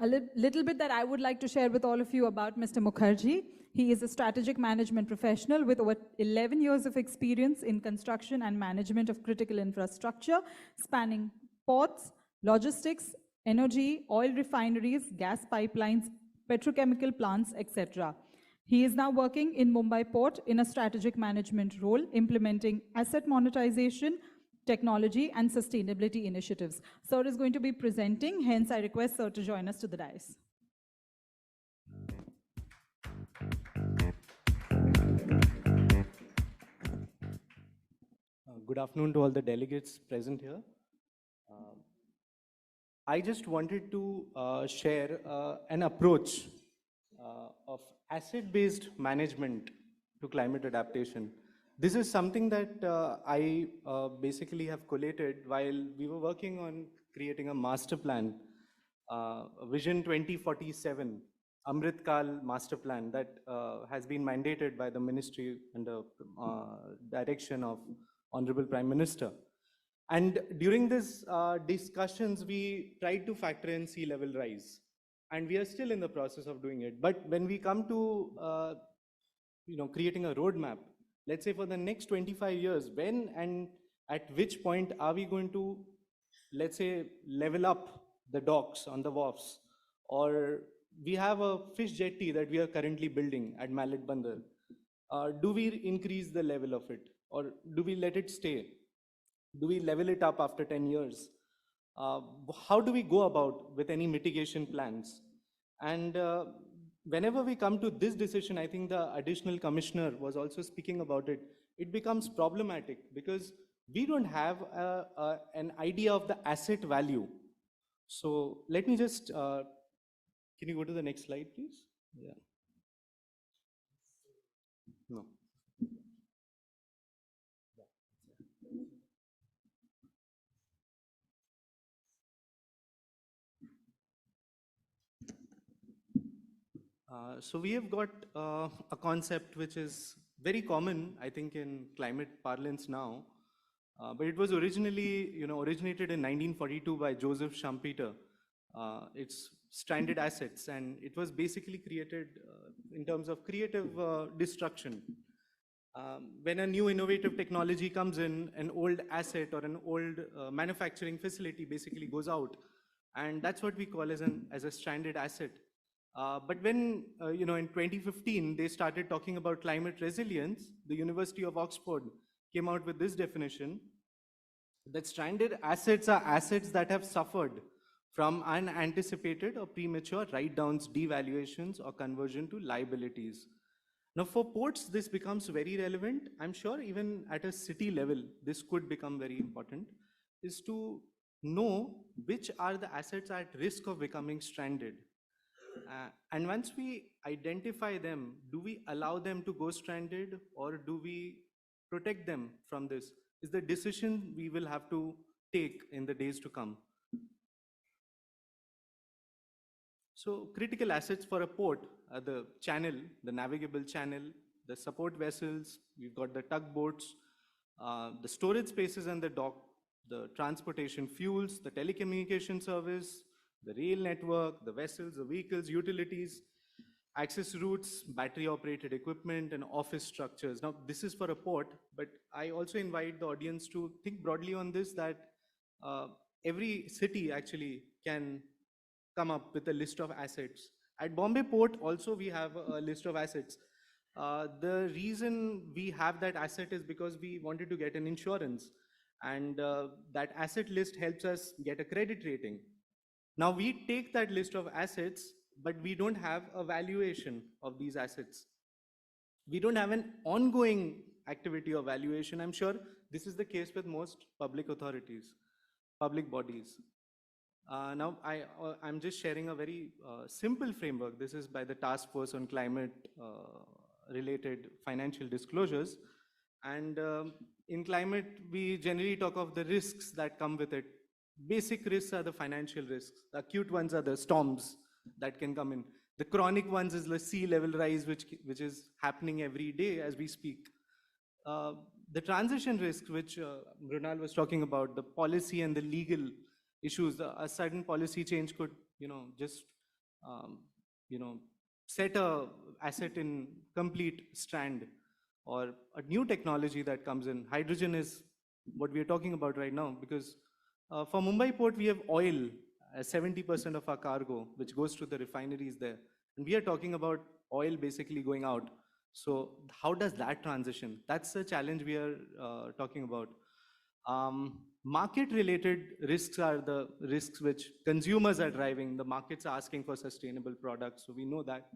Speaker 1: A little bit that I would like to share with all of you about Mr. Mukherjee. He is a strategic management professional with over 11 years of experience in construction and management of critical infrastructure, spanning ports, logistics, energy, oil refineries, gas pipelines, petrochemical plants, etc. He is now working in Mumbai Port in a strategic management role, implementing asset monetization, technology, and sustainability initiatives. Sir is going to be presenting, hence I request Sir to join us to the dais.
Speaker 6: Good afternoon to all the delegates present here. I just wanted to share an approach of asset-based management to climate adaptation. This is something that I basically have collated while we were working on creating a master plan, Vision 2047, Amrit Kal master plan that has been mandated by the ministry under direction of Honorable Prime Minister. And during this discussions, we tried to factor in sea level rise, and we are still in the process of doing it. But when we come to creating a roadmap, let's say for the next 25 years, when and at which point are we going to, let's say, level up the docks on the wharfs, or we have a fish jetty that we are currently building at Mallet Bandar. Do we increase the level of it, or do we let it stay? Do we level it up after 10 years? How do we go about with any mitigation plans? And whenever we come to this decision, I think the additional commissioner was also speaking about it, it becomes problematic because we don't have an idea of the asset value. So let me just, can you go to the next slide, please? Yeah. No. So we have got a concept which is very common, I think, in climate parlance now, but it was originally, originated in 1942 by Joseph Schumpeter. It's stranded assets, and it was basically created in terms of creative destruction. When a new innovative technology comes in, an old asset or an old manufacturing facility basically goes out. and that's what we call as a stranded asset. But when, in 2015, they started talking about climate resilience, the University of Oxford came out with this definition that stranded assets are assets that have suffered from unanticipated or premature write-downs, devaluations, or conversion to liabilities. Now, for ports, this becomes very relevant. I'm sure even at a city level, this could become very important, is to know which are the assets at risk of becoming stranded. And once we identify them, do we allow them to go stranded or do we protect them from this? Is the decision we will have to take in the days to come. So critical assets for a port are the channel, the navigable channel, the support vessels, we've got the tugboats, the storage spaces and the dock, the transportation fuels, the telecommunication service, the rail network, the vessels, the vehicles, utilities, access routes, battery operated equipment, and office structures. Now, this is for a port, but I also invite the audience to think broadly on this, that every city actually can come up with a list of assets. At Bombay Port also we have a list of assets. The reason we have that asset is because we wanted to get an insurance, and that asset list helps us get a credit rating. Now we take that list of assets, but we don't have a valuation of these assets. We don't have an ongoing activity of valuation. I'm sure this is the case with most public authorities, public bodies. Now, I'm just sharing a very simple framework. This is by the Task Force on Climate related financial disclosures. And in climate, we generally talk of the risks that come with it. Basic risks are the financial risks. The acute ones are the storms that can come in. The chronic ones is the sea level rise, which is happening every day as we speak. The transition risks, which Mrinal was talking about, the policy and the legal issues, a sudden policy change could, just, set a asset in complete strand, or a new technology that comes in. Hydrogen is what we are talking about right now, because for Mumbai port, we have oil as 70% of our cargo, which goes to the refineries there. And we are talking about oil basically going out. So how does that transition? That's the challenge we are talking about. Market-related risks are the risks which consumers are driving. The markets are asking for sustainable products, so we know that.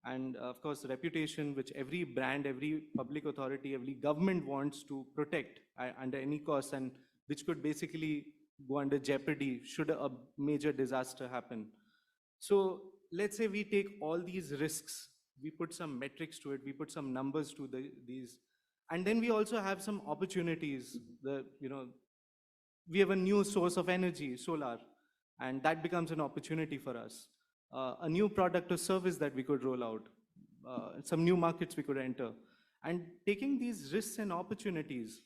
Speaker 6: And of course, reputation, which every brand, every public authority, every government wants to protect under any cost, and which could basically go under jeopardy should a major disaster happen. So let's say we take all these risks, we put some metrics to it, we put some numbers to these, and then we also have some opportunities. We have a new source of energy, solar, and that becomes an opportunity for us. A new product or service that we could roll out, some new markets we could enter. And taking these risks and opportunities,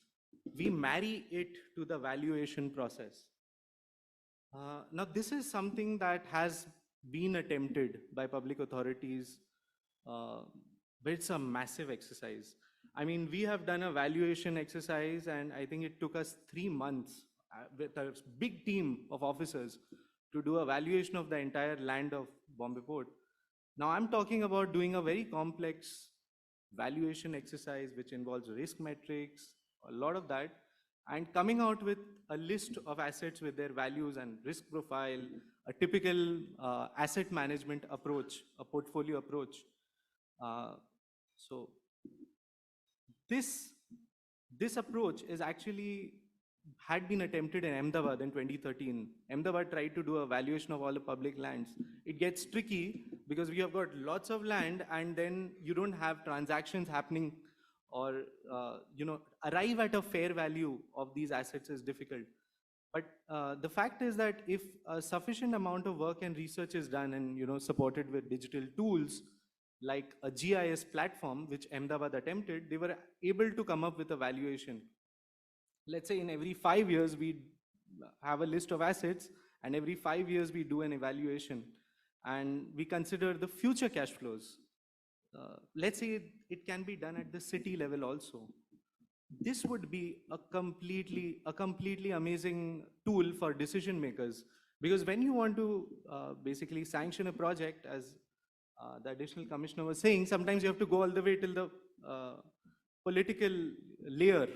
Speaker 6: we marry it to the valuation process. Now, this is something that has been attempted by public authorities, but it's a massive exercise. I mean, we have done a valuation exercise, and I think it took us 3 months with a big team of officers to do a valuation of the entire land of Bombay Port. Now, I'm talking about doing a very complex valuation exercise, which involves risk metrics, a lot of that, and coming out with a list of assets with their values and risk profile, a typical asset management approach, a portfolio approach. So this approach is actually had been attempted in Ahmedabad in 2013. Ahmedabad tried to do a valuation of all the public lands. It gets tricky because we have got lots of land, and then you don't have transactions happening, or arrive at a fair value of these assets is difficult. But the fact is that if a sufficient amount of work and research is done, and supported with digital tools like a GIS platform, which Ahmedabad attempted, they were able to come up with a valuation. Let's say in every 5 years, we have a list of assets, and every 5 years we do an evaluation, and we consider the future cash flows. Let's say it can be done at the city level also. This would be a completely amazing tool for decision makers, Because when you want to basically sanction a project, as the additional commissioner was saying, sometimes you have to go all the way till the political layer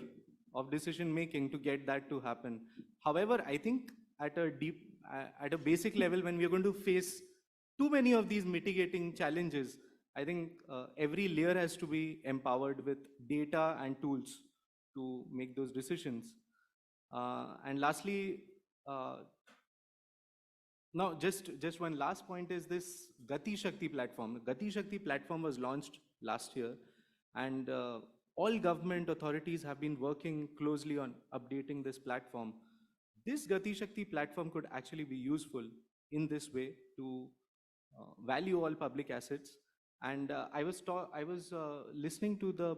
Speaker 6: of decision making to get that to happen. However, I think at a basic level, when we are going to face too many of these mitigating challenges, I think every layer has to be empowered with data and tools to make those decisions. And lastly, now just one last point is this Gati Shakti platform. Gati Shakti platform was launched last year, and all government authorities have been working closely on updating this platform. This Gati Shakti platform could actually be useful in this way to value all public assets. And I was listening to the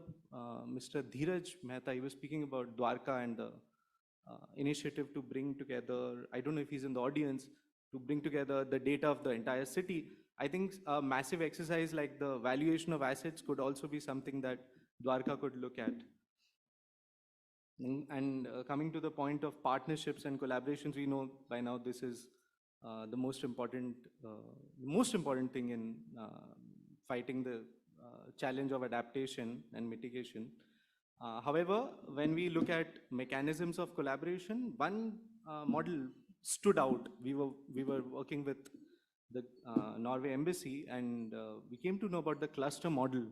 Speaker 6: Mr. Dheeraj Mehta. He was speaking about Dwarka and the initiative to bring together, I don't know if he's in the audience, to bring together the data of the entire city. I think a massive exercise like the valuation of assets could also be something that Dwarka could look at. And coming to the point of partnerships and collaborations, we know by now this is the most important thing in fighting the challenge of adaptation and mitigation. However, when we look at mechanisms of collaboration, one model stood out. We were working with the Norway embassy, and we came to know about the cluster model.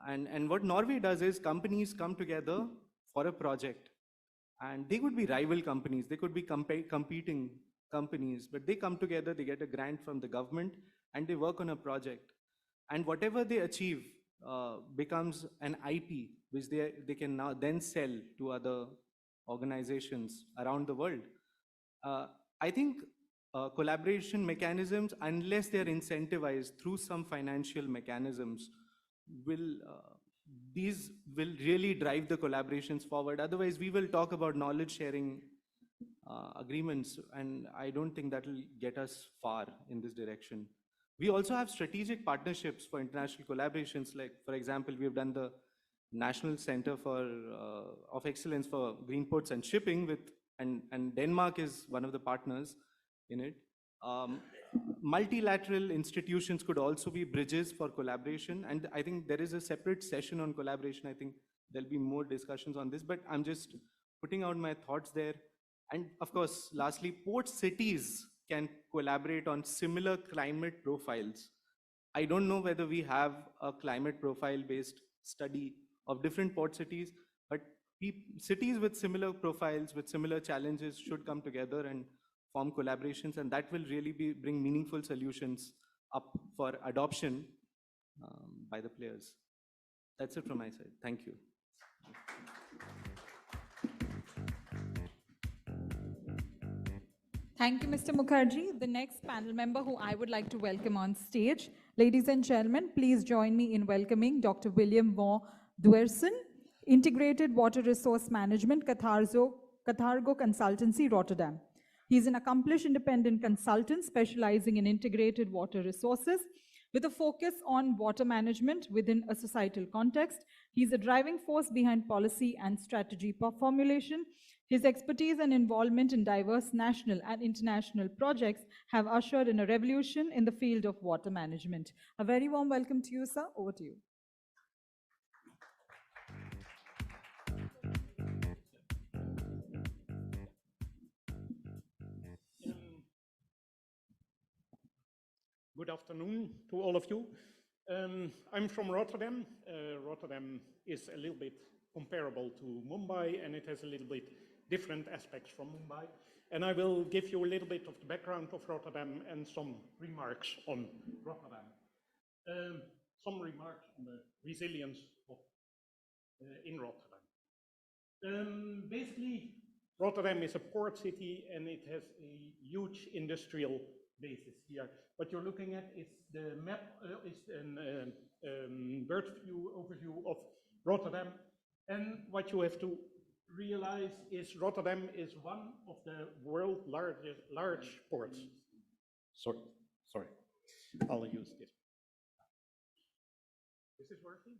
Speaker 6: And what Norway does is companies come together for a project, and they could be rival companies, they could be competing companies, but they come together, they get a grant from the government, and they work on a project. And whatever they achieve becomes an IP, which they can now then sell to other organizations around the world. I think collaboration mechanisms, unless they're incentivized through some financial mechanisms, these will really drive the collaborations forward. Otherwise, we will talk about knowledge sharing agreements, and I don't think that will get us far in this direction. We also have strategic partnerships for international collaborations. Like, for example, we have done the National Center of Excellence for Green Ports and Shipping and Denmark is one of the partners in it. Multilateral institutions could also be bridges for collaboration. And I think there is a separate session on collaboration. I think there'll be more discussions on this, but I'm just putting out my thoughts there. And of course, lastly, port cities can collaborate on similar climate profiles. I don't know whether we have a climate profile based study of different port cities, but cities with similar profiles, with similar challenges should come together and form collaborations, and that will really bring meaningful solutions up for adoption by the players. That's it from my side. Thank you.
Speaker 1: Thank you, Mr. Mukherjee. The next panel member who I would like to welcome on stage. Ladies and gentlemen, please join me in welcoming Dr. William Van Duerson, Integrated Water Resource Management, Cathargo Consultancy, Rotterdam. He's an accomplished independent consultant specializing in integrated water resources with a focus on water management within a societal context. He's a driving force behind policy and strategy formulation. His expertise and involvement in diverse national and international projects have ushered in a revolution in the field of water management. A very warm welcome to you, sir. Over to you.
Speaker 7: Good afternoon to all of you. I'm from Rotterdam. Rotterdam is a little bit comparable to Mumbai, and it has a little bit different aspects from Mumbai. And I will give you a little bit of the background of Rotterdam and some remarks on Rotterdam. Some remarks on the resilience in Rotterdam. Basically, Rotterdam is a port city, and it has a huge industrial basis here. What you're looking at is the map, is a bird view overview of Rotterdam. And what you have to realize is Rotterdam is one of the world's large ports. Sorry, I'll use this. Is this working?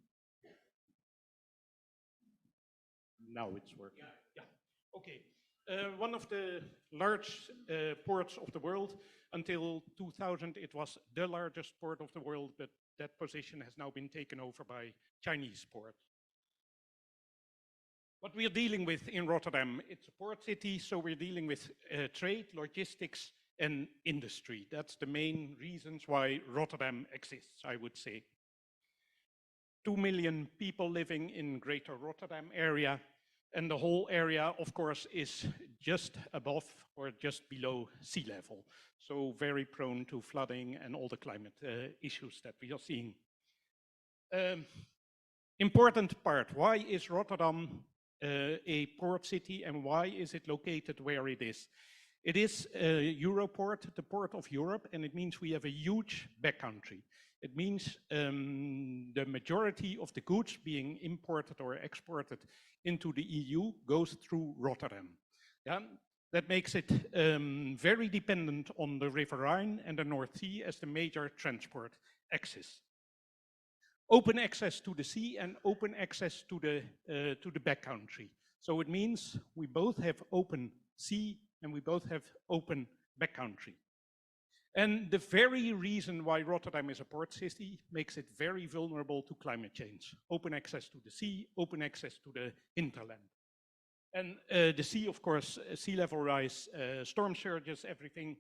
Speaker 7: Now it's working. Yeah. Okay. One of the large ports of the world. Until 2000, it was the largest port of the world, but that position has now been taken over by Chinese ports. What we are dealing with in Rotterdam, it's a port city, so we're dealing with trade, logistics, and industry. That's the main reasons why Rotterdam exists, I would say. 2 million people living in greater Rotterdam area, and the whole area, of course, is just above or just below sea level. So very prone to flooding and all the climate issues that we are seeing. Important part, why is Rotterdam a port city and why is it located where it is? It is a Europort, the port of Europe, and it means we have a huge backcountry. It means the majority of the goods being imported or exported into the EU goes through Rotterdam. Yeah? That makes it very dependent on the River Rhine and the North Sea as the major transport axis. Open access to the sea and open access to the backcountry. So it means we both have open sea and we both have open backcountry. And the very reason why Rotterdam is a port city makes it very vulnerable to climate change. Open access to the sea, open access to the hinterland. And the sea, of course, sea level rise, storm surges, everything.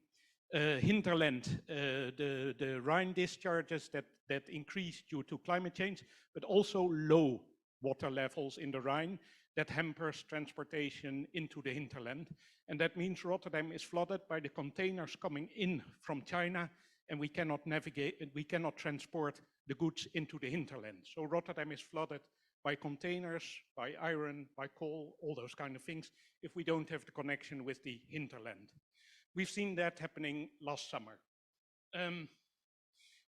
Speaker 7: Hinterland, the Rhine discharges that increase due to climate change, but also low water levels in the Rhine that hampers transportation into the hinterland. And that means Rotterdam is flooded by the containers coming in from China, and we cannot navigate, we cannot transport the goods into the hinterland. So Rotterdam is flooded by containers, by iron, by coal, all those kind of things, if we don't have the connection with the hinterland. We've seen that happening last summer.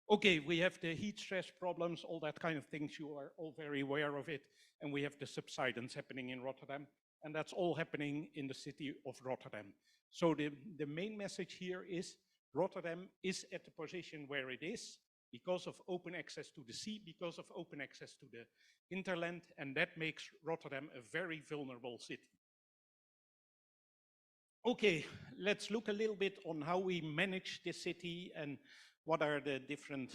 Speaker 7: Okay, we have the heat stress problems, all that kind of things, you are all very aware of it, and we have the subsidence happening in Rotterdam, and that's all happening in the city of Rotterdam. So the main message here is Rotterdam is at the position where it is because of open access to the sea, because of open access to the hinterland, and that makes Rotterdam a very vulnerable city. Okay, let's look a little bit on how we manage this city and what are the different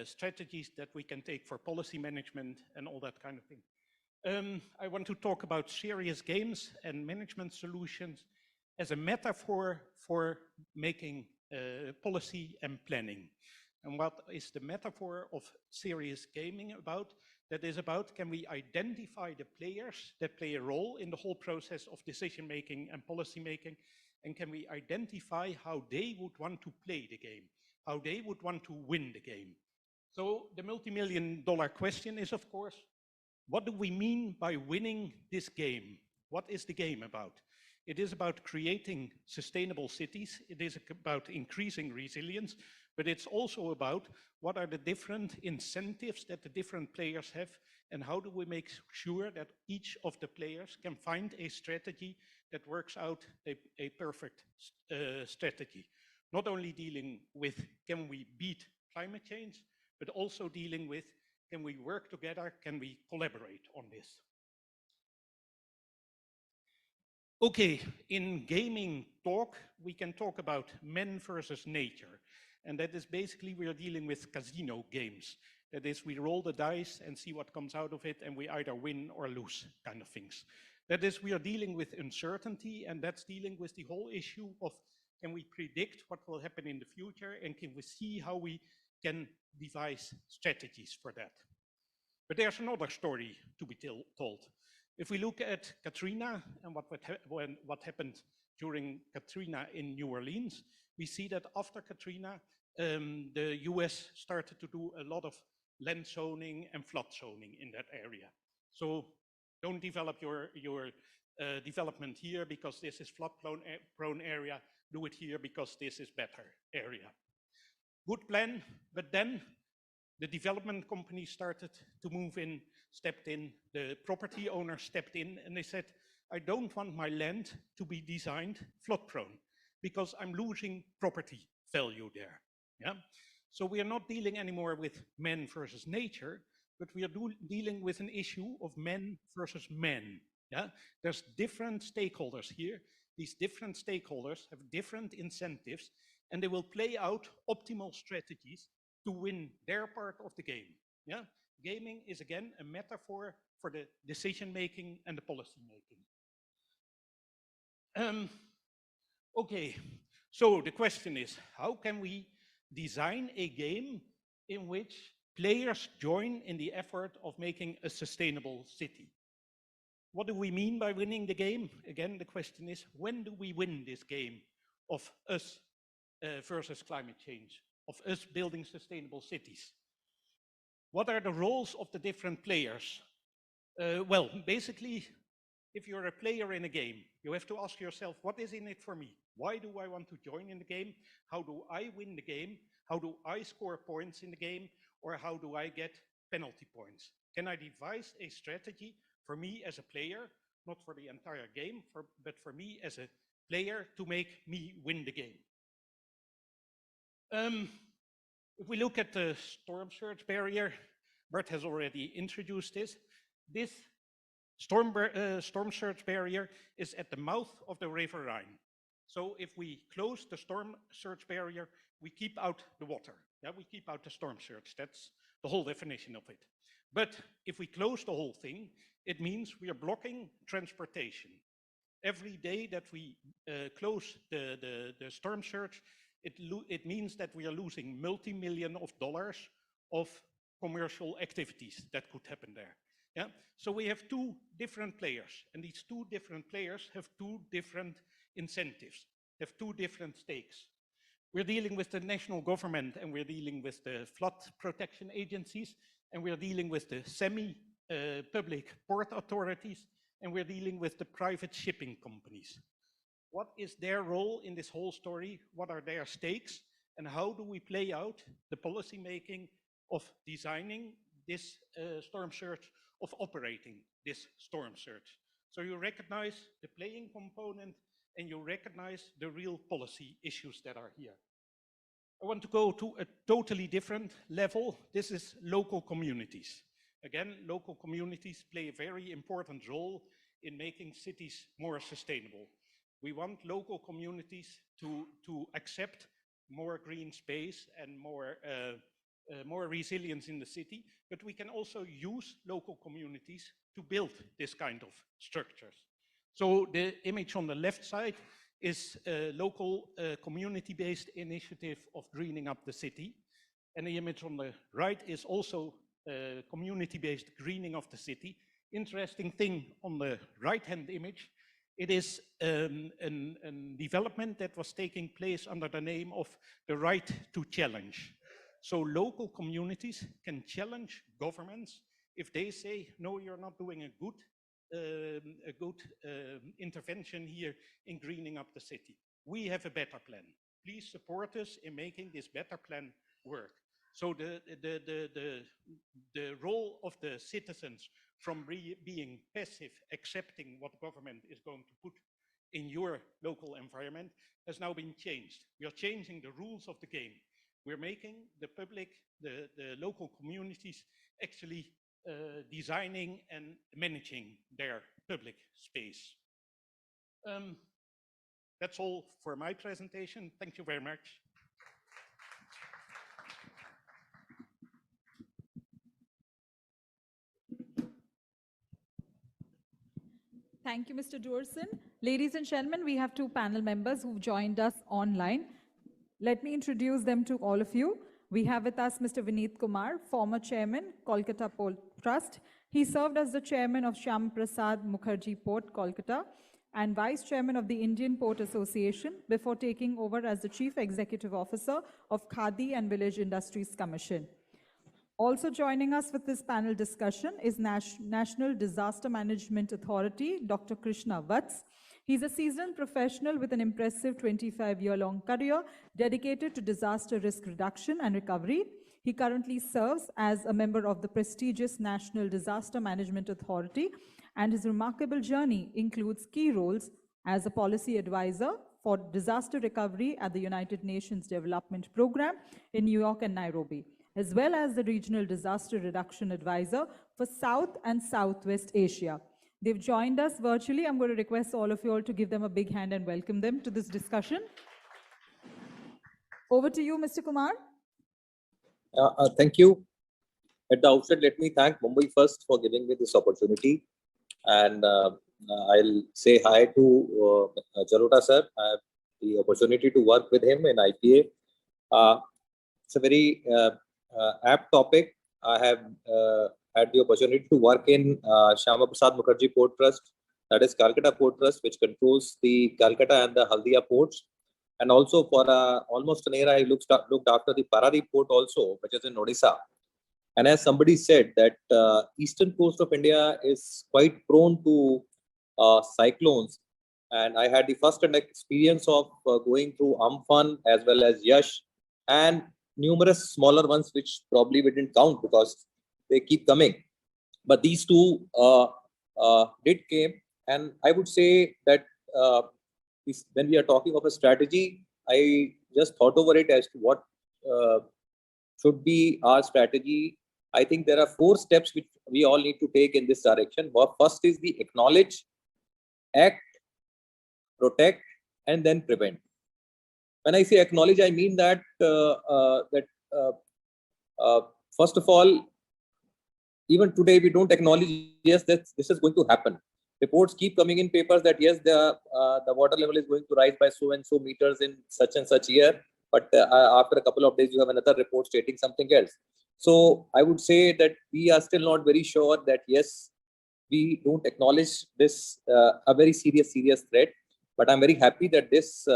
Speaker 7: strategies that we can take for policy management and all that kind of thing. I want to talk about serious games and management solutions as a metaphor for making policy and planning. And what is the metaphor of serious gaming about? That is about, can we identify the players that play a role in the whole process of decision making and policy making? And can we identify how they would want to play the game, how they would want to win the game? So the multi-million-dollar question is, of course, what do we mean by winning this game? What is the game about? It is about creating sustainable cities. It is about increasing resilience, but it's also about what are the different incentives that the different players have, and how do we make sure that each of the players can find a strategy that works out a perfect strategy. Not only dealing with, can we beat climate change, but also dealing with, can we work together, can we collaborate on this? Okay, in gaming talk, we can talk about men versus nature. And that is basically, we are dealing with casino games. That is, we roll the dice and see what comes out of it, and we either win or lose, kind of things. That is, we are dealing with uncertainty, and that's dealing with the whole issue of, can we predict what will happen in the future, and can we see how we can devise strategies for that? But there's another story to be told. If we look at Katrina and what happened during Katrina in New Orleans, we see that after Katrina, the US started to do a lot of land zoning and flood zoning in that area. So don't develop your development here because this is flood prone area. Do it here because this is better area. Good plan, but then the development company started to move in, stepped in, the property owner stepped in, and they said, I don't want my land to be designed flood prone because I'm losing property value there. Yeah? So we are not dealing anymore with men versus nature, but we are dealing with an issue of men versus men. Yeah? There's different stakeholders here, these different stakeholders have different incentives, and they will play out optimal strategies to win their part of the game. Yeah? Gaming is again a metaphor for the decision making and the policy making. Okay, so the question is, how can we design a game in which players join in the effort of making a sustainable city? What do we mean by winning the game? Again, the question is, when do we win this game of us versus climate change, of us building sustainable cities? What are the roles of the different players? Well, basically, if you're a player in a game, you have to ask yourself, what is in it for me? Why do I want to join in the game? How do I win the game? How do I score points in the game? Or how do I get penalty points? Can I devise a strategy for me as a player, not for the entire game, but for me as a player to make me win the game? If we look at the storm surge barrier, Bert has already introduced this. This storm surge barrier is at the mouth of the River Rhine. So if we close the storm surge barrier, we keep out the water. Yeah, we keep out the storm surge. That's the whole definition of it. But if we close the whole thing, it means we are blocking transportation. Every day that we close the storm surge, it means that we are losing multi-million of dollars of commercial activities that could happen there. Yeah? So we have two different players, and these two different players have two different incentives, have two different stakes. We're dealing with the national government, and we're dealing with the flood protection agencies, and we're dealing with the semi-public port authorities, and we're dealing with the private shipping companies. What is their role in this whole story? What are their stakes? And how do we play out the policy making of designing this storm surge, of operating this storm surge? So you recognize the playing component and you recognize the real policy issues that are here. I want to go to a totally different level. This is local communities. Again, local communities play a very important role in making cities more sustainable. We want local communities to accept more green space and more resilience in the city, but we can also use local communities to build this kind of structures. So the image on the left side is a local community-based initiative of greening up the city. And the image on the right is also community-based greening of the city. Interesting thing on the right-hand image, it is a development that was taking place under the name of the right to challenge. So local communities can challenge governments if they say, no, you're not doing a good intervention here in greening up the city. We have a better plan. Please support us in making this better plan work. So the role of the citizens from being passive, accepting what government is going to put in your local environment, has now been changed. We are changing the rules of the game. We're making the public, the local communities actually designing and managing their public space. That's all for my presentation. Thank you very much.
Speaker 1: Thank you, Mr. Dorson. Ladies and gentlemen, we have two panel members who've joined us online. Let me introduce them to all of you. We have with us Mr. Vinit Kumar, former chairman, Kolkata Port Trust. He served as the chairman of Shyam Prasad Mukherjee Port, Kolkata, and vice chairman of the Indian Port Association before taking over as the chief executive officer of Khadi and Village Industries Commission. Also joining us with this panel discussion is National Disaster Management Authority, Dr. Krishna Vats. He's a seasoned professional with an impressive 25-year-long career dedicated to disaster risk reduction and recovery. He currently serves as a member of the prestigious National Disaster Management Authority, and his remarkable journey includes key roles as a policy advisor for disaster recovery at the United Nations Development Program in New York and Nairobi, as well as the Regional Disaster Reduction Advisor for South and Southwest Asia. They've joined us virtually. I'm going to request all of you all to give them a big hand and welcome them to this discussion. Over to you, Mr. Kumar.
Speaker 8: Thank you. At the outset, let me thank Mumbai first for giving me this opportunity. And I'll say hi to Jalota sir. I have the opportunity to work with him in IPA. It's a very apt topic. I have had the opportunity to work in Shyama Prasad Mukherjee Port Trust, that is Kolkata Port Trust, which controls the Kolkata and the Haldia ports. And also for almost an year, I looked after the Paradip port also, which is in Odisha. And as somebody said, that eastern coast of India is quite prone to cyclones. And I had the first-hand experience of going through Amphan as well as Yash and numerous smaller ones, which probably we didn't count because they keep coming. But these two did came. And I would say that when we are talking of a strategy, I just thought over it as to what should be our strategy. I think there are 4 steps which we all need to take in this direction. First is the acknowledge, act, protect, and then prevent. When I say acknowledge, I mean that first of all, even today we don't acknowledge, yes, that this is going to happen. Reports keep coming in papers that yes, the water level is going to rise by so and so meters in such and such year. But after a couple of days, you have another report stating something else. So I would say that we are still not very sure that yes, we don't acknowledge this a very serious threat. But I'm very happy that this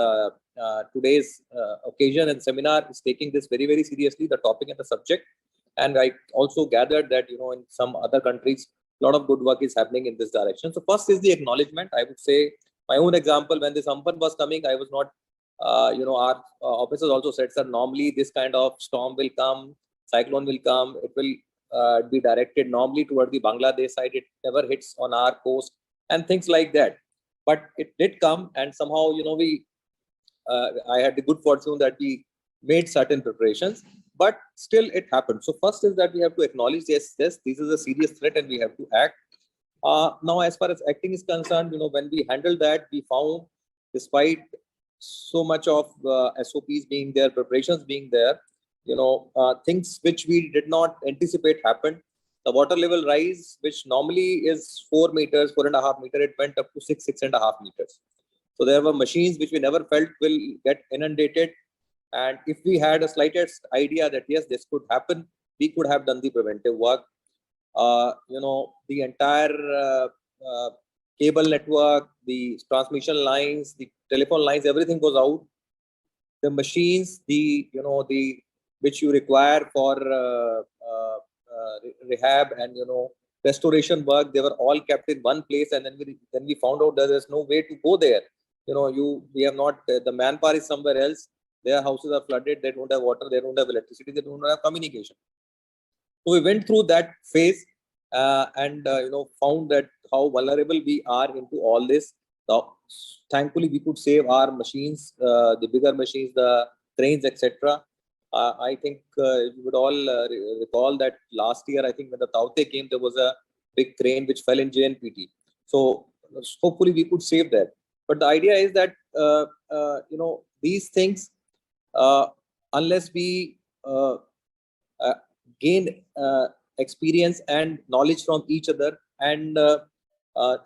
Speaker 8: today's occasion and seminar is taking this very seriously, the topic and the subject. And I also gathered that in some other countries, a lot of good work is happening in this direction. So first is the acknowledgement. I would say my own example, when this Amphan was coming, I was not, our officers also said, sir, normally this kind of storm will come, cyclone will come, it will be directed normally toward the Bangladesh side, it never hits on our coast and things like that. But it did come, and somehow, I had the good fortune that we made certain preparations, but still it happened. So first is that we have to acknowledge, yes, this is a serious threat and we have to act. Now, as far as acting is concerned, when we handled that, we found, despite so much of SOPs being there, preparations being there, things which we did not anticipate happened. The water level rise, which normally is 4 meters, 4.5 meters, it went up to 6.5 meters. So there were machines which we never felt will get inundated. And if we had a slightest idea that yes, this could happen, we could have done the preventive work. The entire cable network, the transmission lines, the telephone lines, everything goes out. The machines, which you require for rehab and restoration work, they were all kept in one place. And then we found out that there's no way to go there. We have not, the manpower is somewhere else. Their houses are flooded, they don't have water, they don't have electricity, they don't have communication. So we went through that phase and found that how vulnerable we are into all this. Thankfully, we could save our machines, the bigger machines, the trains, etc. I think you would all recall that last year, I think when the Taute came, there was a big crane which fell in JNPT. So hopefully we could save that. But the idea is that, these things, unless we gain experience and knowledge from each other and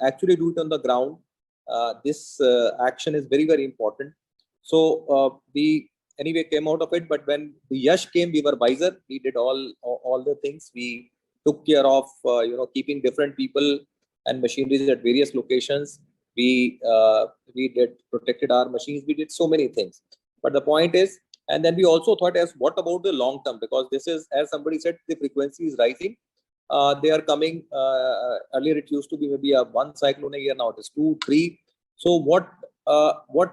Speaker 8: actually do it on the ground, this action is very important. So we anyway came out of it, but when the Yash came, we were wiser. We did all the things. We took care of keeping different people and machineries at various locations. We protected our machines. We did so many things. But the point is, and then we also thought as what about the long term? Because this is, as somebody said, the frequency is rising. They are coming. Earlier it used to be maybe one cyclone a year. Now it is 2, 3. So what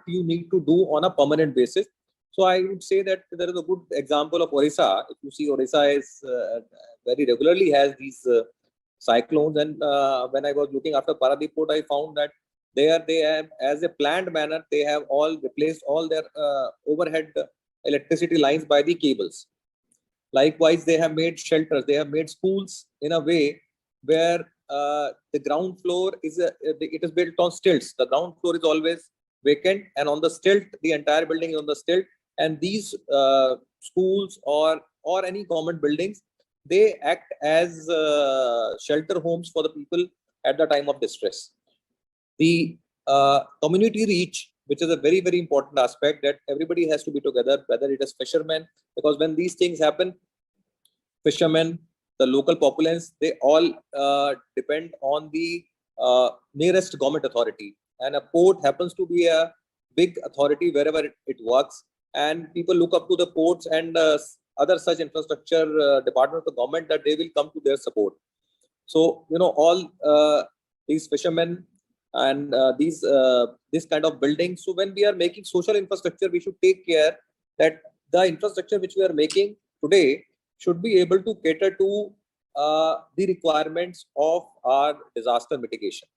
Speaker 8: you need to do on a permanent basis? So I would say that there is a good example of Orissa. If you see, Orissa is very regularly has these cyclones. And when I was looking after Paradip Port, I found that they have, as a planned manner, they have all replaced all their overhead electricity lines by the cables. Likewise, they have made shelters, they have made schools in a way where the ground floor is it is built on stilts. The ground floor is always vacant, and on the stilt, the entire building is on the stilt. And these schools or any government buildings, they act as shelter homes for the people at the time of distress. The community reach, which is a very, very important aspect, that everybody has to be together, whether it is fishermen, because when these things happen, fishermen, the local populace, they all depend on the nearest government authority. And a port happens to be a big authority wherever it works. And people look up to the ports and other such infrastructure department of the government, that they will come to their support. So, all these fishermen and this kind of buildings. So when we are making social infrastructure, we should take care that the infrastructure which we are making today should be able to cater to the requirements of our disaster mitigation.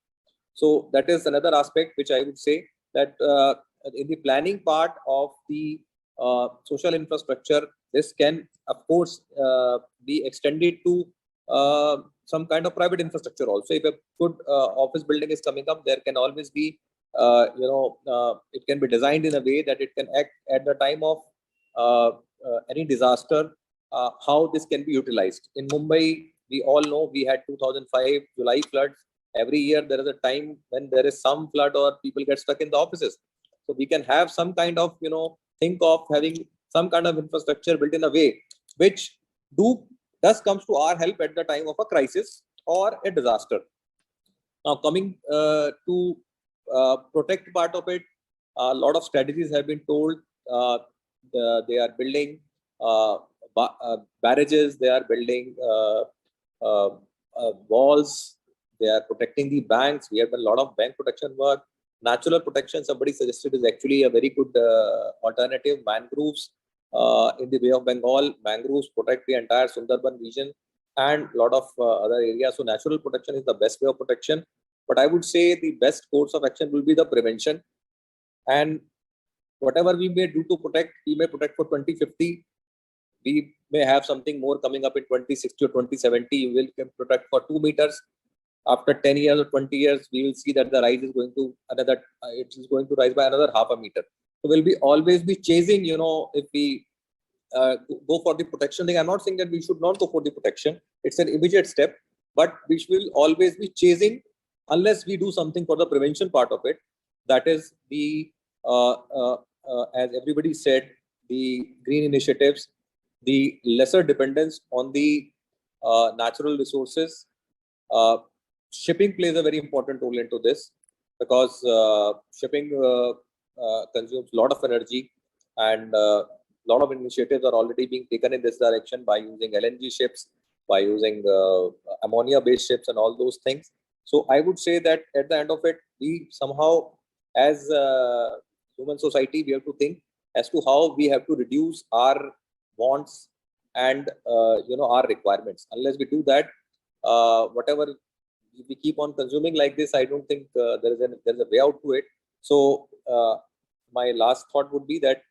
Speaker 8: So that is another aspect which I would say, that in the planning part of the social infrastructure, this can of course be extended to some kind of private infrastructure also. If a good office building is coming up, there can always be it can be designed in a way that it can act at the time of any disaster, how this can be utilized. In Mumbai, we all know we had 2005 July floods. Every year there is a time when there is some flood or people get stuck in the offices. So we can have some kind of, think of having some kind of infrastructure built in a way which thus comes to our help at the time of a crisis or a disaster. Now coming to protect part of it, a lot of strategies have been told. They are building barrages, they are building walls, they are protecting the banks. We have done a lot of bank protection work. Natural protection, somebody suggested, is actually a very good alternative. Mangroves in the Bay of Bengal, mangroves protect the entire Sundarban region and a lot of other areas. So natural protection is the best way of protection. But I would say the best course of action will be the prevention. And whatever we may do to protect, we may protect for 2050. We may have something more coming up in 2060 or 2070. We will protect for 2 meters. After 10 years or 20 years, we will see that the rise is going to it is going to rise by another half a meter. So we'll always be chasing, if we go for the protection thing. I'm not saying that we should not go for the protection. It's an immediate step, but we will always be chasing unless we do something for the prevention part of it. That is the, as everybody said, the green initiatives, the lesser dependence on the natural resources. Shipping plays a very important role into this, because shipping consumes a lot of energy, and a lot of initiatives are already being taken in this direction by using LNG ships, by using ammonia-based ships and all those things. So I would say that at the end of it, we somehow, as human society, we have to think as to how we have to reduce our wants and our requirements. Unless we do that, whatever we keep on consuming like this, I don't think there is a way out to it. So my last thought would be that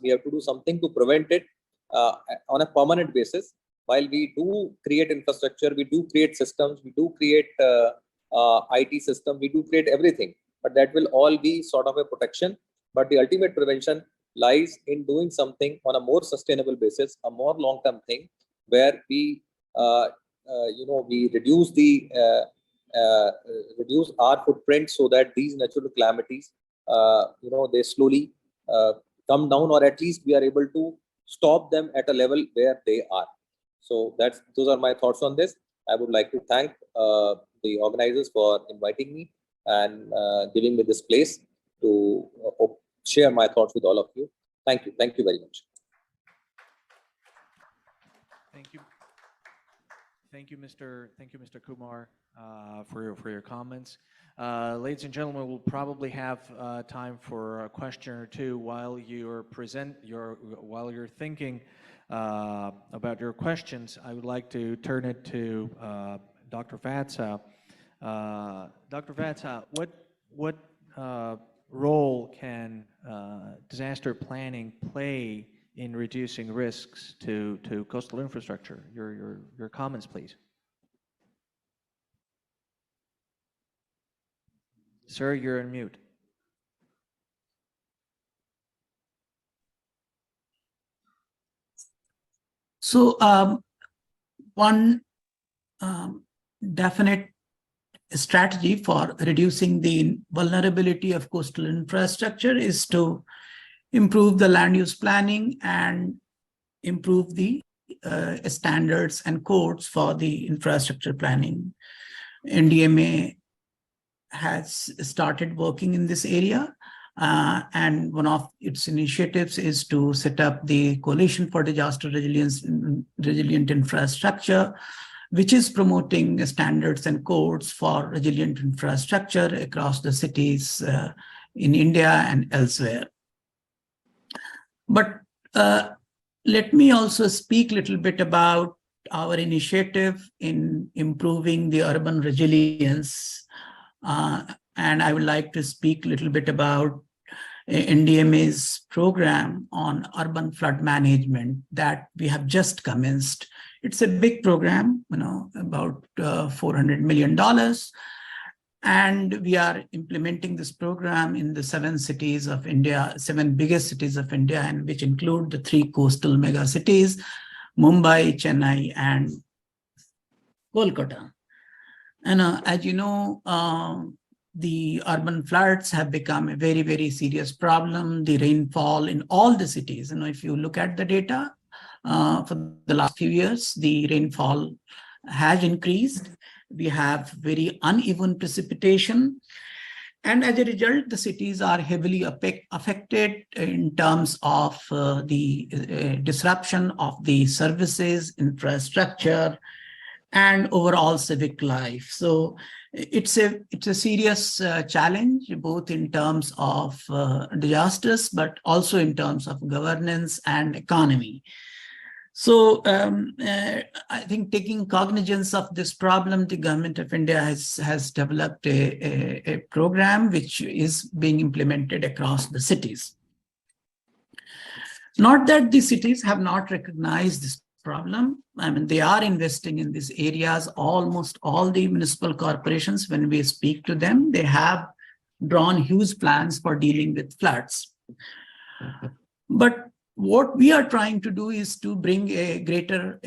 Speaker 8: we have to do something to prevent it on a permanent basis. While we do create infrastructure, we do create systems, we do create IT system, we do create everything, but that will all be sort of a protection. But the ultimate prevention lies in doing something on a more sustainable basis, a more long-term thing, where we we reduce reduce our footprint, so that these natural calamities, they slowly come down, or at least we are able to stop them at a level where they are. So those are my thoughts on this. I would like to thank the organizers for inviting me and giving me this place to share my thoughts with all of you. Thank you. Thank you very much.
Speaker 3: Thank you. Thank you, Mr. Kumar, for your comments. Ladies and gentlemen, we'll probably have time for a question or two while you're thinking about your questions. I would like to turn it to Dr. Vatsa. Dr. Vatsa, what role can disaster planning play in reducing risks to coastal infrastructure? Your comments, please. Sir, you're on mute.
Speaker 9: So one definite strategy for reducing the vulnerability of coastal infrastructure is to improve the land use planning and improve the standards and codes for the infrastructure planning. NDMA has started working in this area. And one of its initiatives is to set up the Coalition for Disaster Resilient Infrastructure, which is promoting standards and codes for resilient infrastructure across the cities in India and elsewhere. But let me also speak a little bit about our initiative in improving the urban resilience. And I would like to speak a little bit about NDMA's program on urban flood management that we have just commenced. It's a big program, about $400 million. And we are implementing this program in the 7 cities of India, 7 biggest cities of India, and which include the 3 coastal mega cities, Mumbai, Chennai, and Kolkata. And as you know, the urban floods have become a very, very serious problem. The rainfall in all the cities, if you look at the data for the last few years, the rainfall has increased. We have very uneven precipitation. And as a result, the cities are heavily affected in terms of the disruption of the services, infrastructure, and overall civic life. So it's a serious challenge, both in terms of disasters, but also in terms of governance and economy. So I think taking cognizance of this problem, the government of India has developed a program which is being implemented across the cities. Not that the cities have not recognized this problem. I mean, they are investing in these areas. Almost all the municipal corporations, when we speak to them, they have drawn huge plans for dealing with floods. But what we are trying to do is to bring a greater,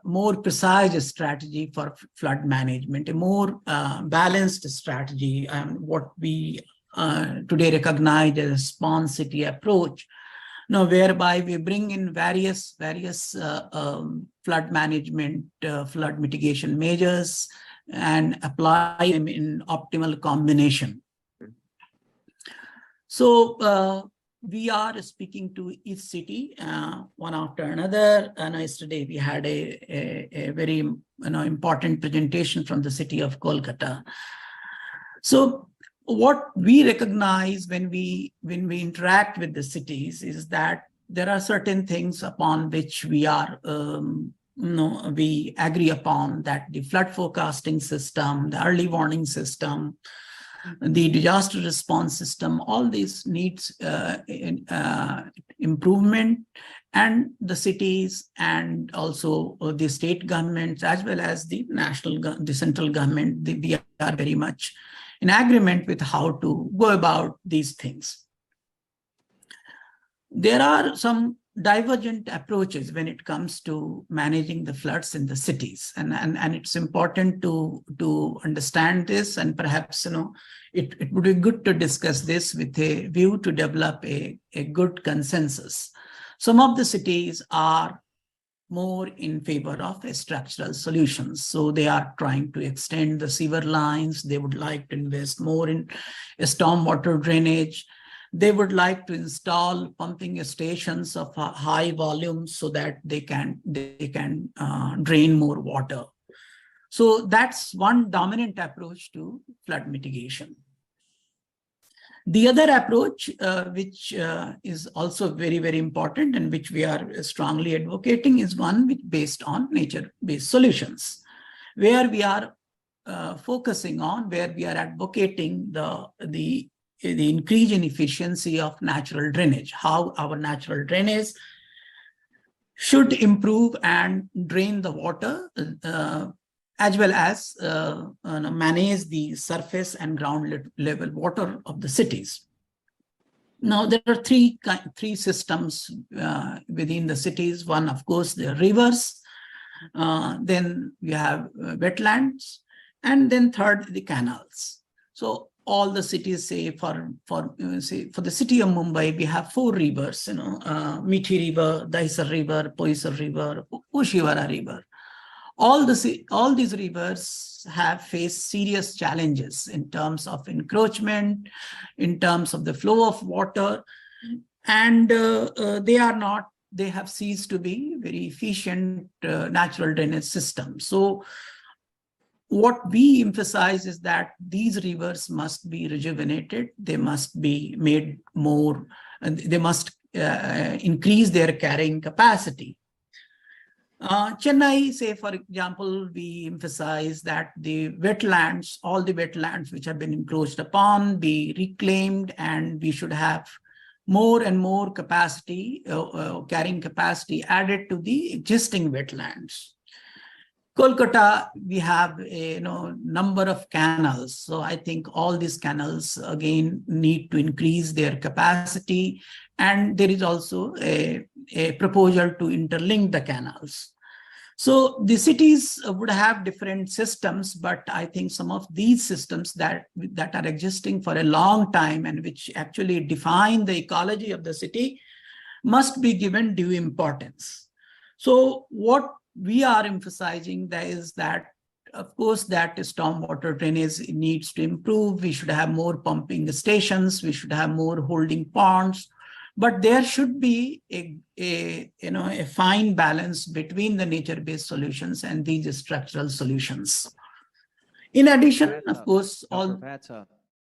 Speaker 9: more precise strategy for flood management, a more balanced strategy, and what we today recognize as a Spawn City approach. Whereby we bring in various flood management, flood mitigation measures, and apply them in optimal combination. So we are speaking to each city one after another. And yesterday we had a very important presentation from the city of Kolkata. So what we recognize when we interact with the cities is that there are certain things upon which we are we agree upon, that the flood forecasting system, the early warning system, the disaster response system, all these needs improvement, and the cities and also the state governments as well as the central government, we are very much in agreement with how to go about these things. There are some divergent approaches when it comes to managing the floods in the cities, and it's important to understand this, and perhaps it would be good to discuss this with a view to develop a good consensus. Some of the cities are more in favor of structural solutions. So they are trying to extend the sewer lines. They would like to invest more in stormwater drainage. They would like to install pumping stations of high volume so that they can drain more water. So that's one dominant approach to flood mitigation. The other approach, which is also very, very important and which we are strongly advocating, is one based on nature-based solutions, where we are focusing on, where we are advocating the increase in efficiency of natural drainage, how our natural drainage should improve and drain the water as well as manage the surface and ground level water of the cities. Now, there are three systems within the cities. One, of course, the rivers. Then we have wetlands, and then third, the canals. So all the cities, say for the city of Mumbai, we have 4 rivers. Mithi River, Dahisar River, Poisar River, Ushiwara River. All these rivers have faced serious challenges in terms of encroachment, in terms of the flow of water, and they have ceased to be very efficient natural drainage systems. So what we emphasize is that these rivers must be rejuvenated, they must be made more, and they must increase their carrying capacity. Chennai, say, for example, we emphasize that the wetlands, all the wetlands which have been encroached upon, be reclaimed, and we should have more and more capacity, carrying capacity added to the existing wetlands. Kolkata, we have a number of canals. So I think all these canals, again, need to increase their capacity. And there is also a proposal to interlink the canals. So the cities would have different systems, but I think some of these systems that are existing for a long time and which actually define the ecology of the city must be given due importance. So what we are emphasizing there is that, of course, that stormwater drainage needs to improve. We should have more pumping stations. We should have more holding ponds. But there should be a fine balance between the nature-based solutions and these structural solutions. In addition, of course,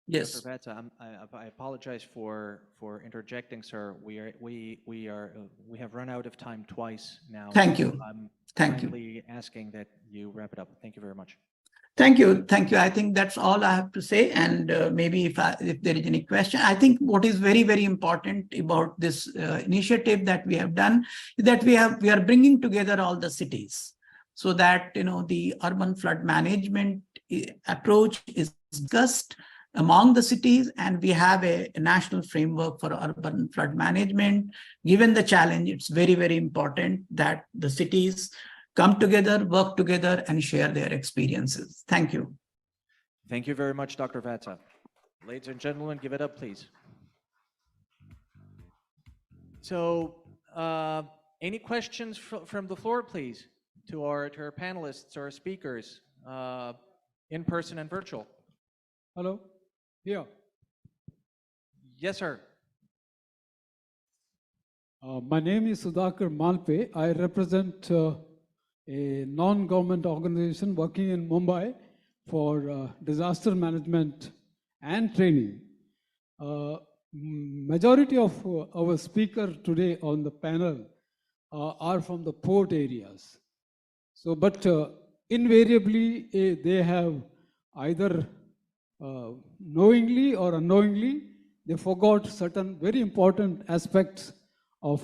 Speaker 9: yes.
Speaker 3: Dr. Vata, I apologize for interjecting, sir. We have run out of time twice now.
Speaker 9: Thank you.
Speaker 3: I'm
Speaker 9: Thank you.
Speaker 3: kindly asking that you wrap it up. Thank you very much.
Speaker 9: Thank you. Thank you. I think that's all I have to say. And maybe if there is any question, I think what is very, very important about this initiative that we have done is that we are bringing together all the cities so that, the urban flood management approach is discussed among the cities, and we have a national framework for urban flood management. Given the challenge, it's very, very important that the cities come together, work together, and share their experiences. Thank you.
Speaker 3: Thank you very much, Dr. Vata. Ladies and gentlemen, give it up, please. So, any questions from the floor, please, to our panelists or speakers, in person and virtual?
Speaker 10: Hello? Here.
Speaker 3: Yes, sir.
Speaker 10: My name is Sudhakar Malpe. I represent a non-government organization working in Mumbai for disaster management and training. Majority of our speakers today on the panel are from the port areas. So, but invariably, they have either knowingly or unknowingly, they forgot certain very important aspects of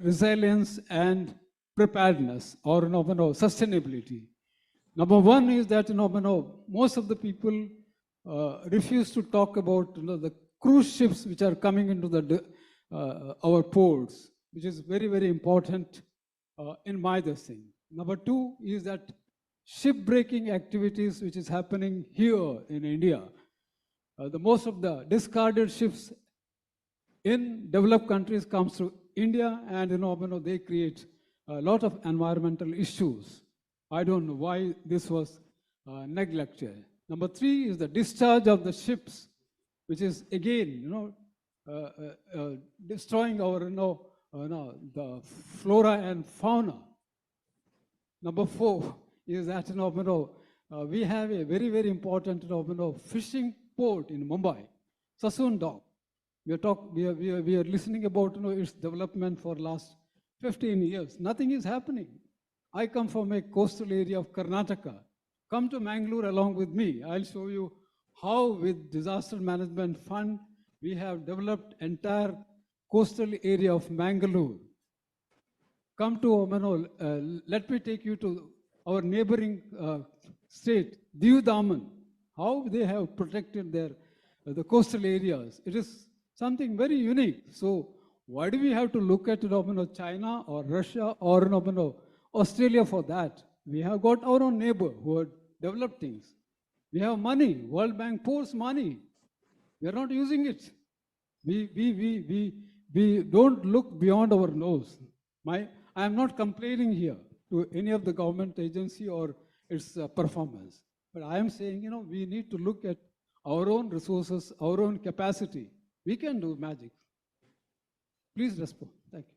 Speaker 10: resilience and preparedness or sustainability. Number one is that most of the people refuse to talk about the cruise ships which are coming into the our ports, which is very, very important in my thing. Number two is that shipbreaking activities which is happening here in India. The most of the discarded ships in developed countries comes to India, and they create a lot of environmental issues. I don't know why this was neglected. Number three is the discharge of the ships, which is again destroying our the flora and fauna. Number four is that we have a very, very important fishing port in Mumbai, Sassoon Dock. We are listening about its development for last 15 years. Nothing is happening. I come from a coastal area of Karnataka. Come to Mangalore along with me. I'll show you how with disaster management fund we have developed entire coastal area of Mangalore. Come to let me take you to our neighboring state, Diu Daman, how they have protected their the coastal areas. It is something very unique. So why do we have to look at China or Russia or Australia for that? We have got our own neighbor who have developed things. We have money. World Bank pours money. We are not using it. We don't look beyond our nose. I am not complaining here to any of the government agency or its performance. But I am saying, we need to look at our own resources, our own capacity. We can do magic. Please respond. Thank you.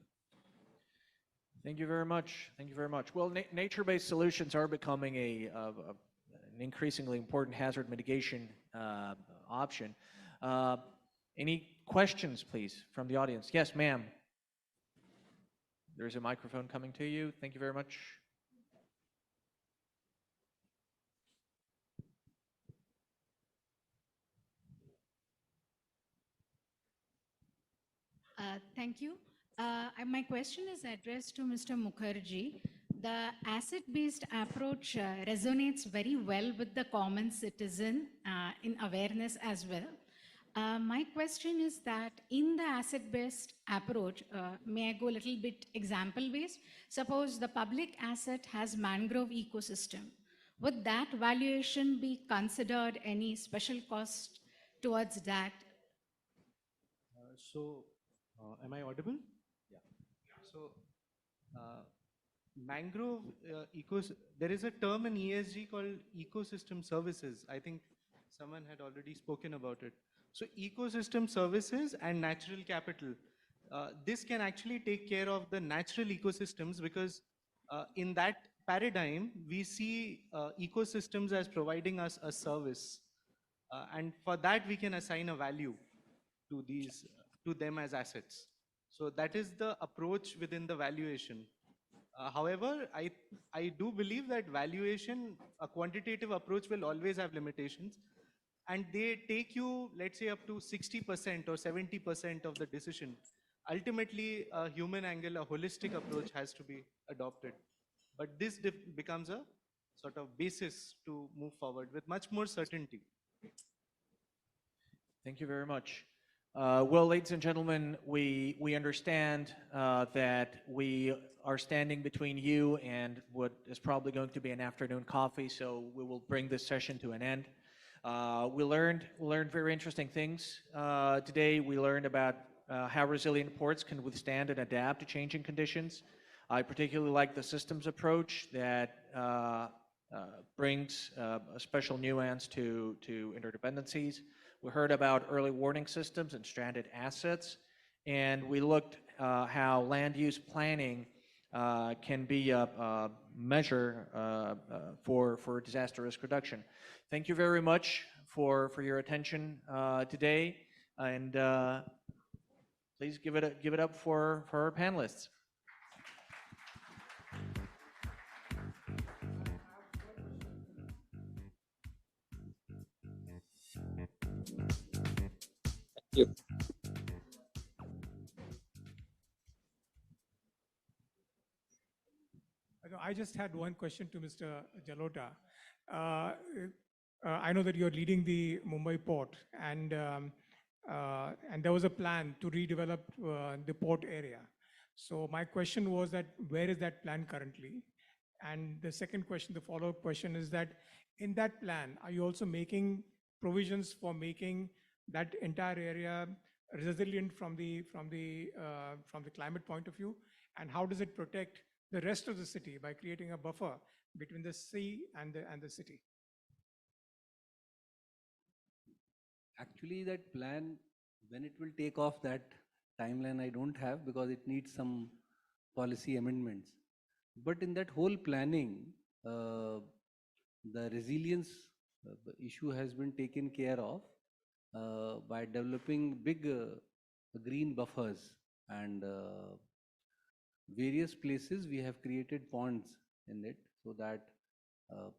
Speaker 3: Thank you very much. Thank you very much. Well, nature-based solutions are becoming an increasingly important hazard mitigation option. Any questions, please, from the audience? Yes, ma'am. There's a microphone coming to you. Thank you very much.
Speaker 11: Thank you. My question is addressed to Mr. Mukherjee. The asset-based approach resonates very well with the common citizen in awareness as well. My question is that in the asset-based approach, may I go a little bit example-based? Suppose the public asset has mangrove ecosystem. Would that valuation be considered any special cost towards that?
Speaker 6: Am I audible? Yeah. So, mangrove there is a term in ESG called ecosystem services. I think someone had already spoken about it. So, ecosystem services and natural capital. This can actually take care of the natural ecosystems because in that paradigm, we see ecosystems as providing us a service. And for that, we can assign a value to these to them as assets. So that is the approach within the valuation. However, I do believe that valuation, a quantitative approach will always have limitations, and they take you, let's say, up to 60% or 70% of the decision. Ultimately, a human angle, a holistic approach has to be adopted. But this becomes a sort of basis to move forward with much more certainty.
Speaker 3: Thank you very much. Well, ladies and gentlemen, we understand that we are standing between you and what is probably going to be an afternoon coffee, so we will bring this session to an end. We learned very interesting things today. We learned about how resilient ports can withstand and adapt to changing conditions. I particularly like the systems approach that brings a special nuance to interdependencies. We heard about early warning systems and stranded assets, and we looked how land use planning can be a measure for disaster risk reduction. Thank you very much for your attention today, and please give it up for our panelists.
Speaker 8: Thank you.
Speaker 12: I just had one question to Mr. Jalota. I know that you're leading the Mumbai port, and there was a plan to redevelop the port area. So my question was that where is that plan currently? And the second question, the follow-up question is that in that plan, are you also making provisions for making that entire area resilient from the climate point of view? And how does it protect the rest of the city by creating a buffer between the sea and the city?
Speaker 2: Actually, that plan, when it will take off, that timeline I don't have because it needs some policy amendments. But in that whole planning, the resilience issue has been taken care of by developing big green buffers, and various places we have created ponds in it so that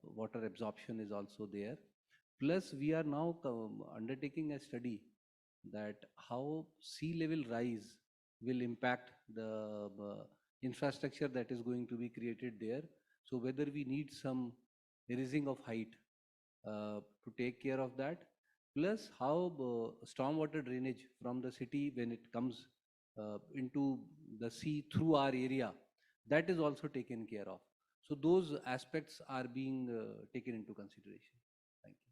Speaker 2: water absorption is also there. Plus, we are now undertaking a study that how sea level rise will impact the infrastructure that is going to be created there. So whether we need some raising of height to take care of that, plus how stormwater drainage from the city when it comes into the sea through our area, that is also taken care of. So those aspects are being taken into consideration. Thank you.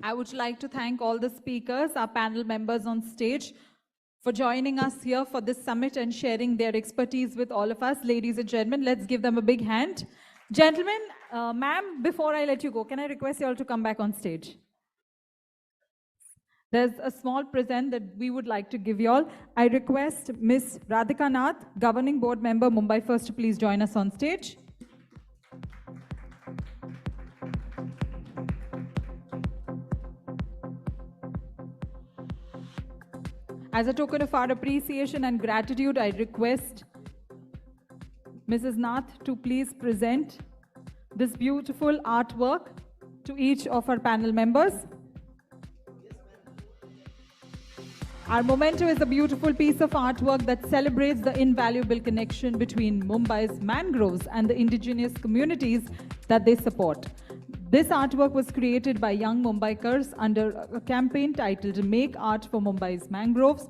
Speaker 1: I would like to thank all the speakers, our panel members on stage, for joining us here for this summit and sharing their expertise with all of us. Ladies and gentlemen, let's give them a big hand. Gentlemen, ma'am, before I let you go, can I request you all to come back on stage? There's a small present that we would like to give you all. I request Ms. Radhika Nath, Governing Board Member, Mumbai First, to please join us on stage. As a token of our appreciation and gratitude, I request Mrs. Nath to please present this beautiful artwork to each of our panel members. Our memento is a beautiful piece of artwork that celebrates the invaluable connection between Mumbai's mangroves and the indigenous communities that they support. This artwork was created by young Mumbaikars under a campaign titled Make Art for Mumbai's Mangroves.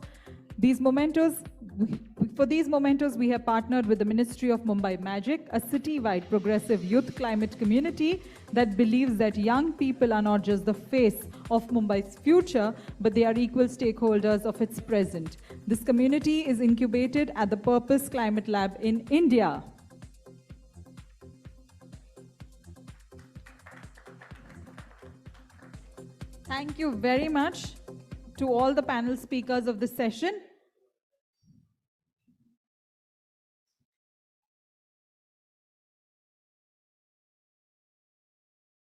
Speaker 1: For these mementos, we have partnered with the Ministry of Mumbai Magic, a city-wide progressive youth climate community that believes that young people are not just the face of Mumbai's future, but they are equal stakeholders of its present. This community is incubated at the Purpose Climate Lab in India. Thank you very much to all the panel speakers of this session.